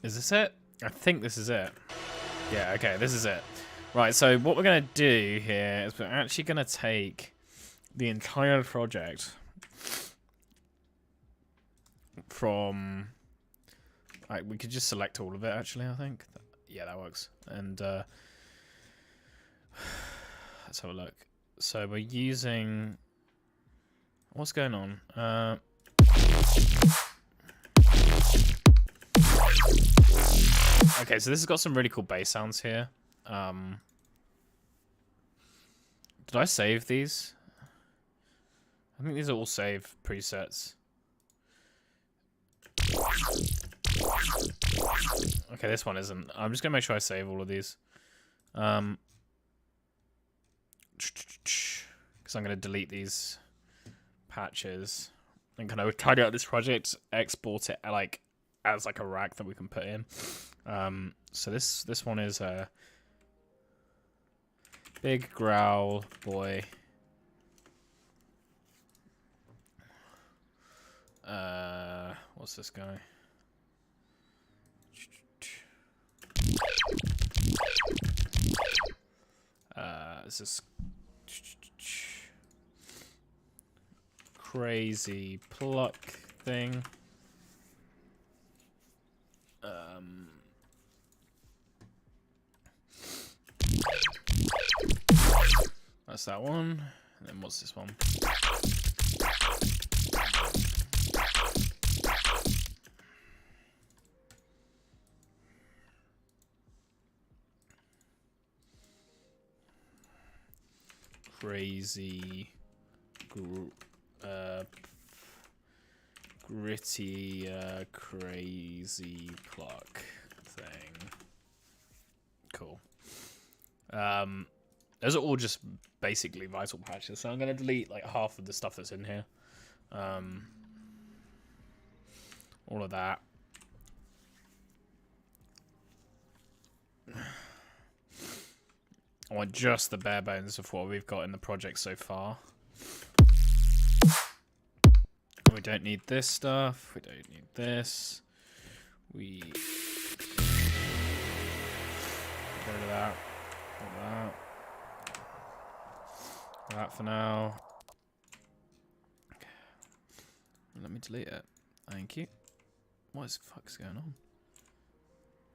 A: Is this it? I think this is it. Yeah, okay, this is it. Right, so what we're going to do here is we're actually going to take the entire project from... we could just select all of it, actually, I think. Yeah, that works. And let's have a look. So we're using... What's going on? Okay, so this has got some really cool bass sounds here. Did I save these? I think these are all save presets. Okay, this one isn't. I'm just gonna make sure I save all of these. Because I'm gonna delete these patches and kind of tidy out this project, export it like as like a rack that we can put in. So this one is a big growl boy. What's this guy? This is crazy pluck thing. That's that one. And then what's this one? Crazy, gritty, crazy pluck thing. Cool. Those are all just basically vital patches, so I'm going to delete like half of the stuff that's in here. All of that. I want just the bare bones of what we've got in the project so far. We don't need this stuff. We don't need this. We get rid of that. All that. That for now. Let me delete it. Thank you. What the fuck's going on?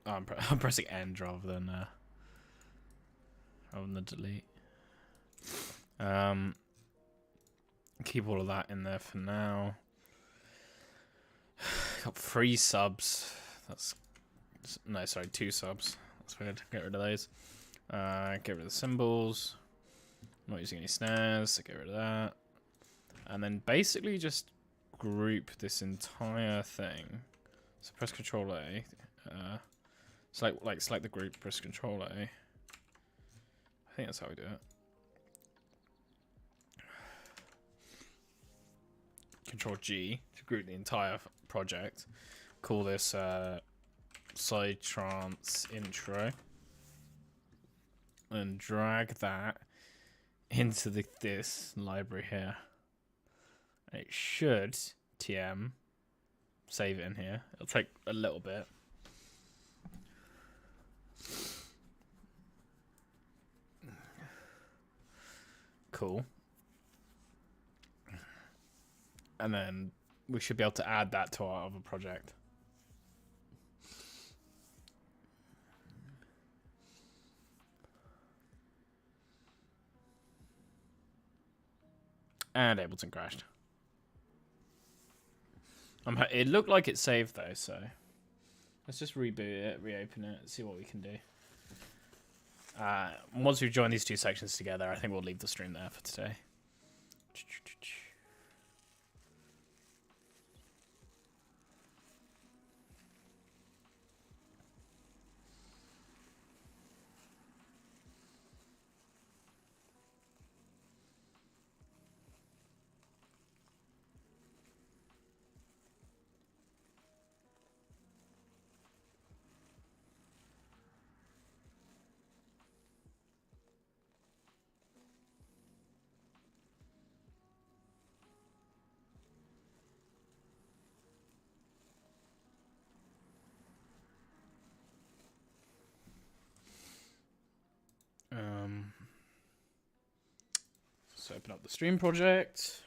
A: Oh, I'm pressing end rather than the delete. Keep all of that in there for now. Got 3 subs. That's no, sorry, 2 subs. That's weird. Get rid of those. Get rid of the cymbals. I'm not using any snares, so get rid of that. And then basically just group this entire thing So press Control A. Select the group. Press Control A. I think that's how we do it. Control G to group the entire project. Call this Psytrance intro, and drag that into this library here. It should TM save it in here. It'll take a little bit. Cool. And then we should be able to add that to our other project. And Ableton crashed. It looked like it saved though, so let's just reboot it, reopen it, see what we can do. Once we join these two sections together, I think we'll leave the stream there for today. Let's open up the stream project.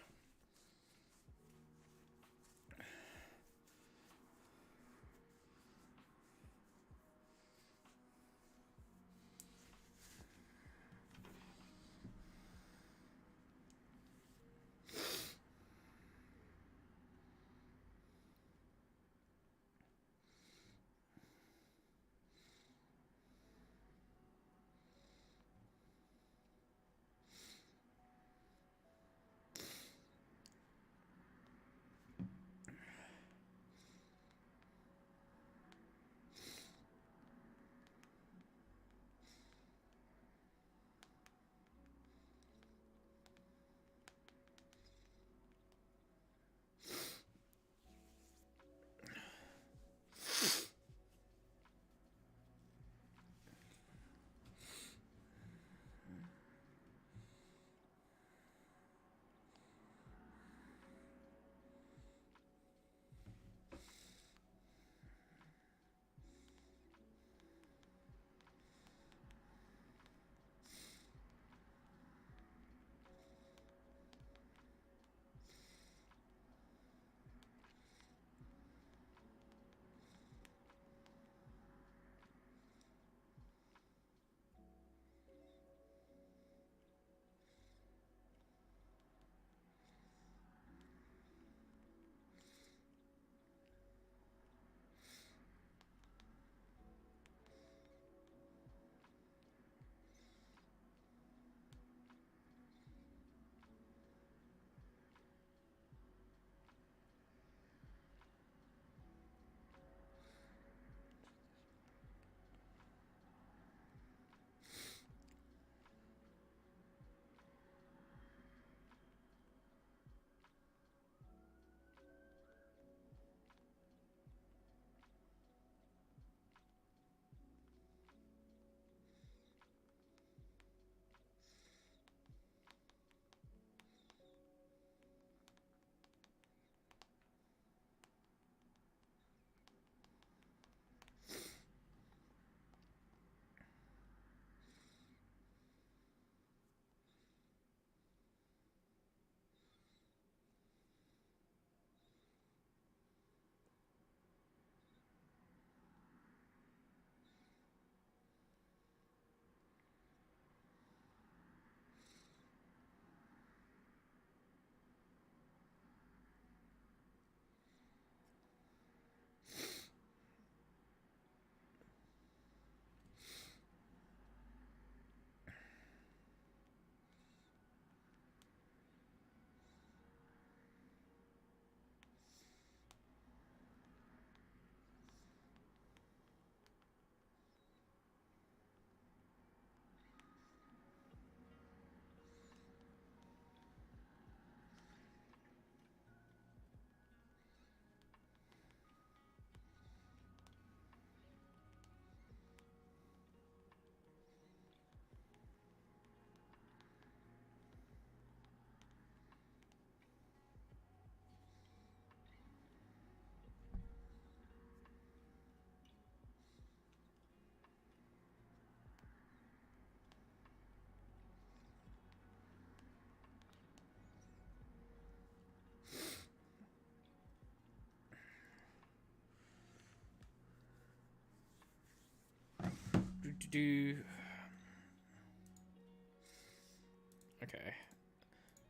A: Okay.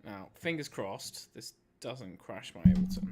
A: Now, fingers crossed, this doesn't crash my Ableton.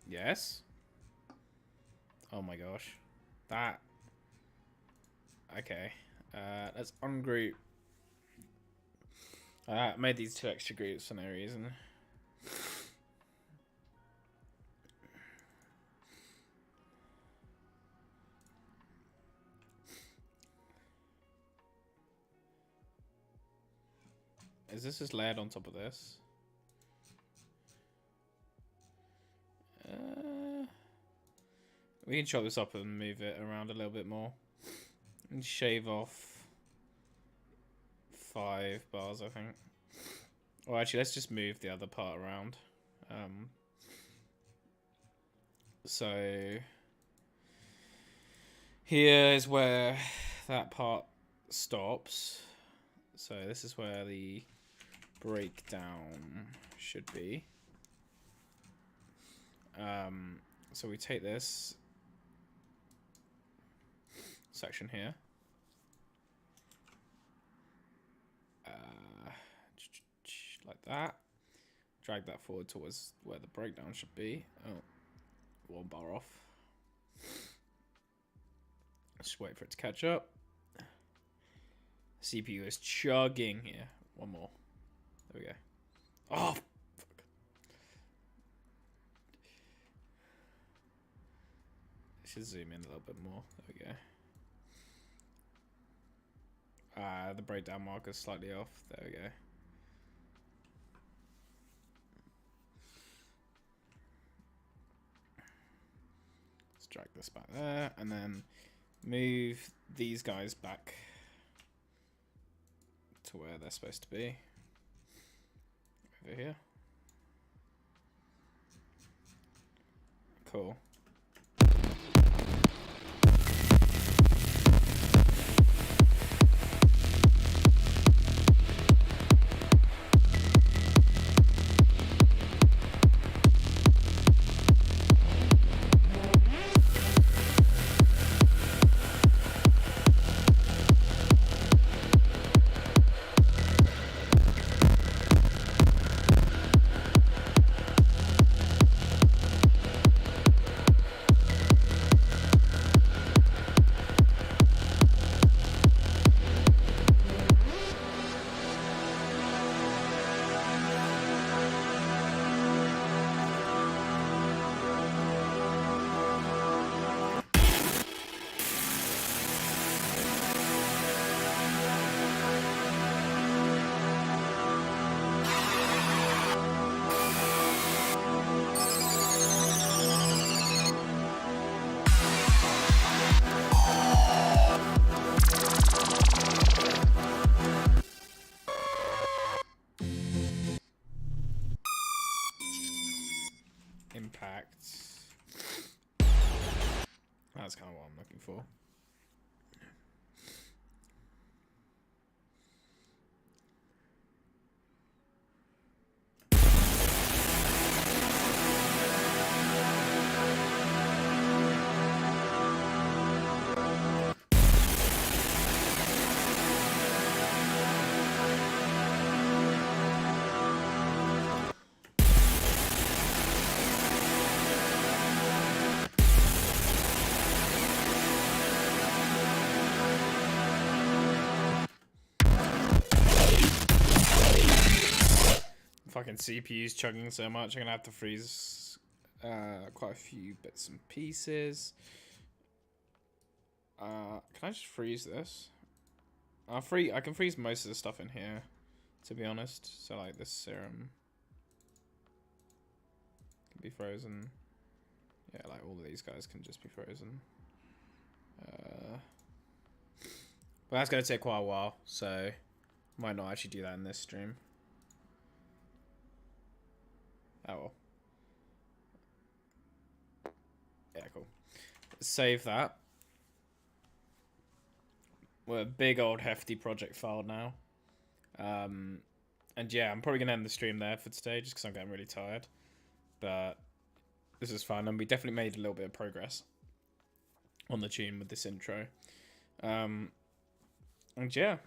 A: Yes? Oh my gosh. That... Okay. Let's ungroup. Made these 2 extra groups for no reason. Is this just layered on top of this? We can chop this up and move it around a little bit more. And shave off 5 bars, I think. Or actually, let's just move the other part around. So here is where that part stops. So this is where the breakdown should be. So we take this section here. Like that. Drag that forward towards where the breakdown should be. Oh, 1 bar off. Just wait for it to catch up. CPU is chugging here. 1 more. There we go. Oh, fuck. Should zoom in a little bit more. There we go. The breakdown marker's slightly off. There we go. Let's drag this back there, and then move these guys back to where they're supposed to be. Over here. Cool. Impact. That's kind of what I'm looking for. Fucking CPU's chugging so much, I'm gonna have to freeze quite a few bits and pieces. Can I just freeze this? I can freeze most of the stuff in here, to be honest. So like this serum can be frozen. Yeah, like all of these guys can just be frozen. But that's going to take quite a while, so might not actually do that in this stream. Oh well. Yeah, cool. Save that. We're a big old hefty project file now. And yeah, I'm probably going to end the stream there for today just because I'm getting really tired. But this is fun, and we definitely made a little bit of progress on the tune with this intro. And yeah,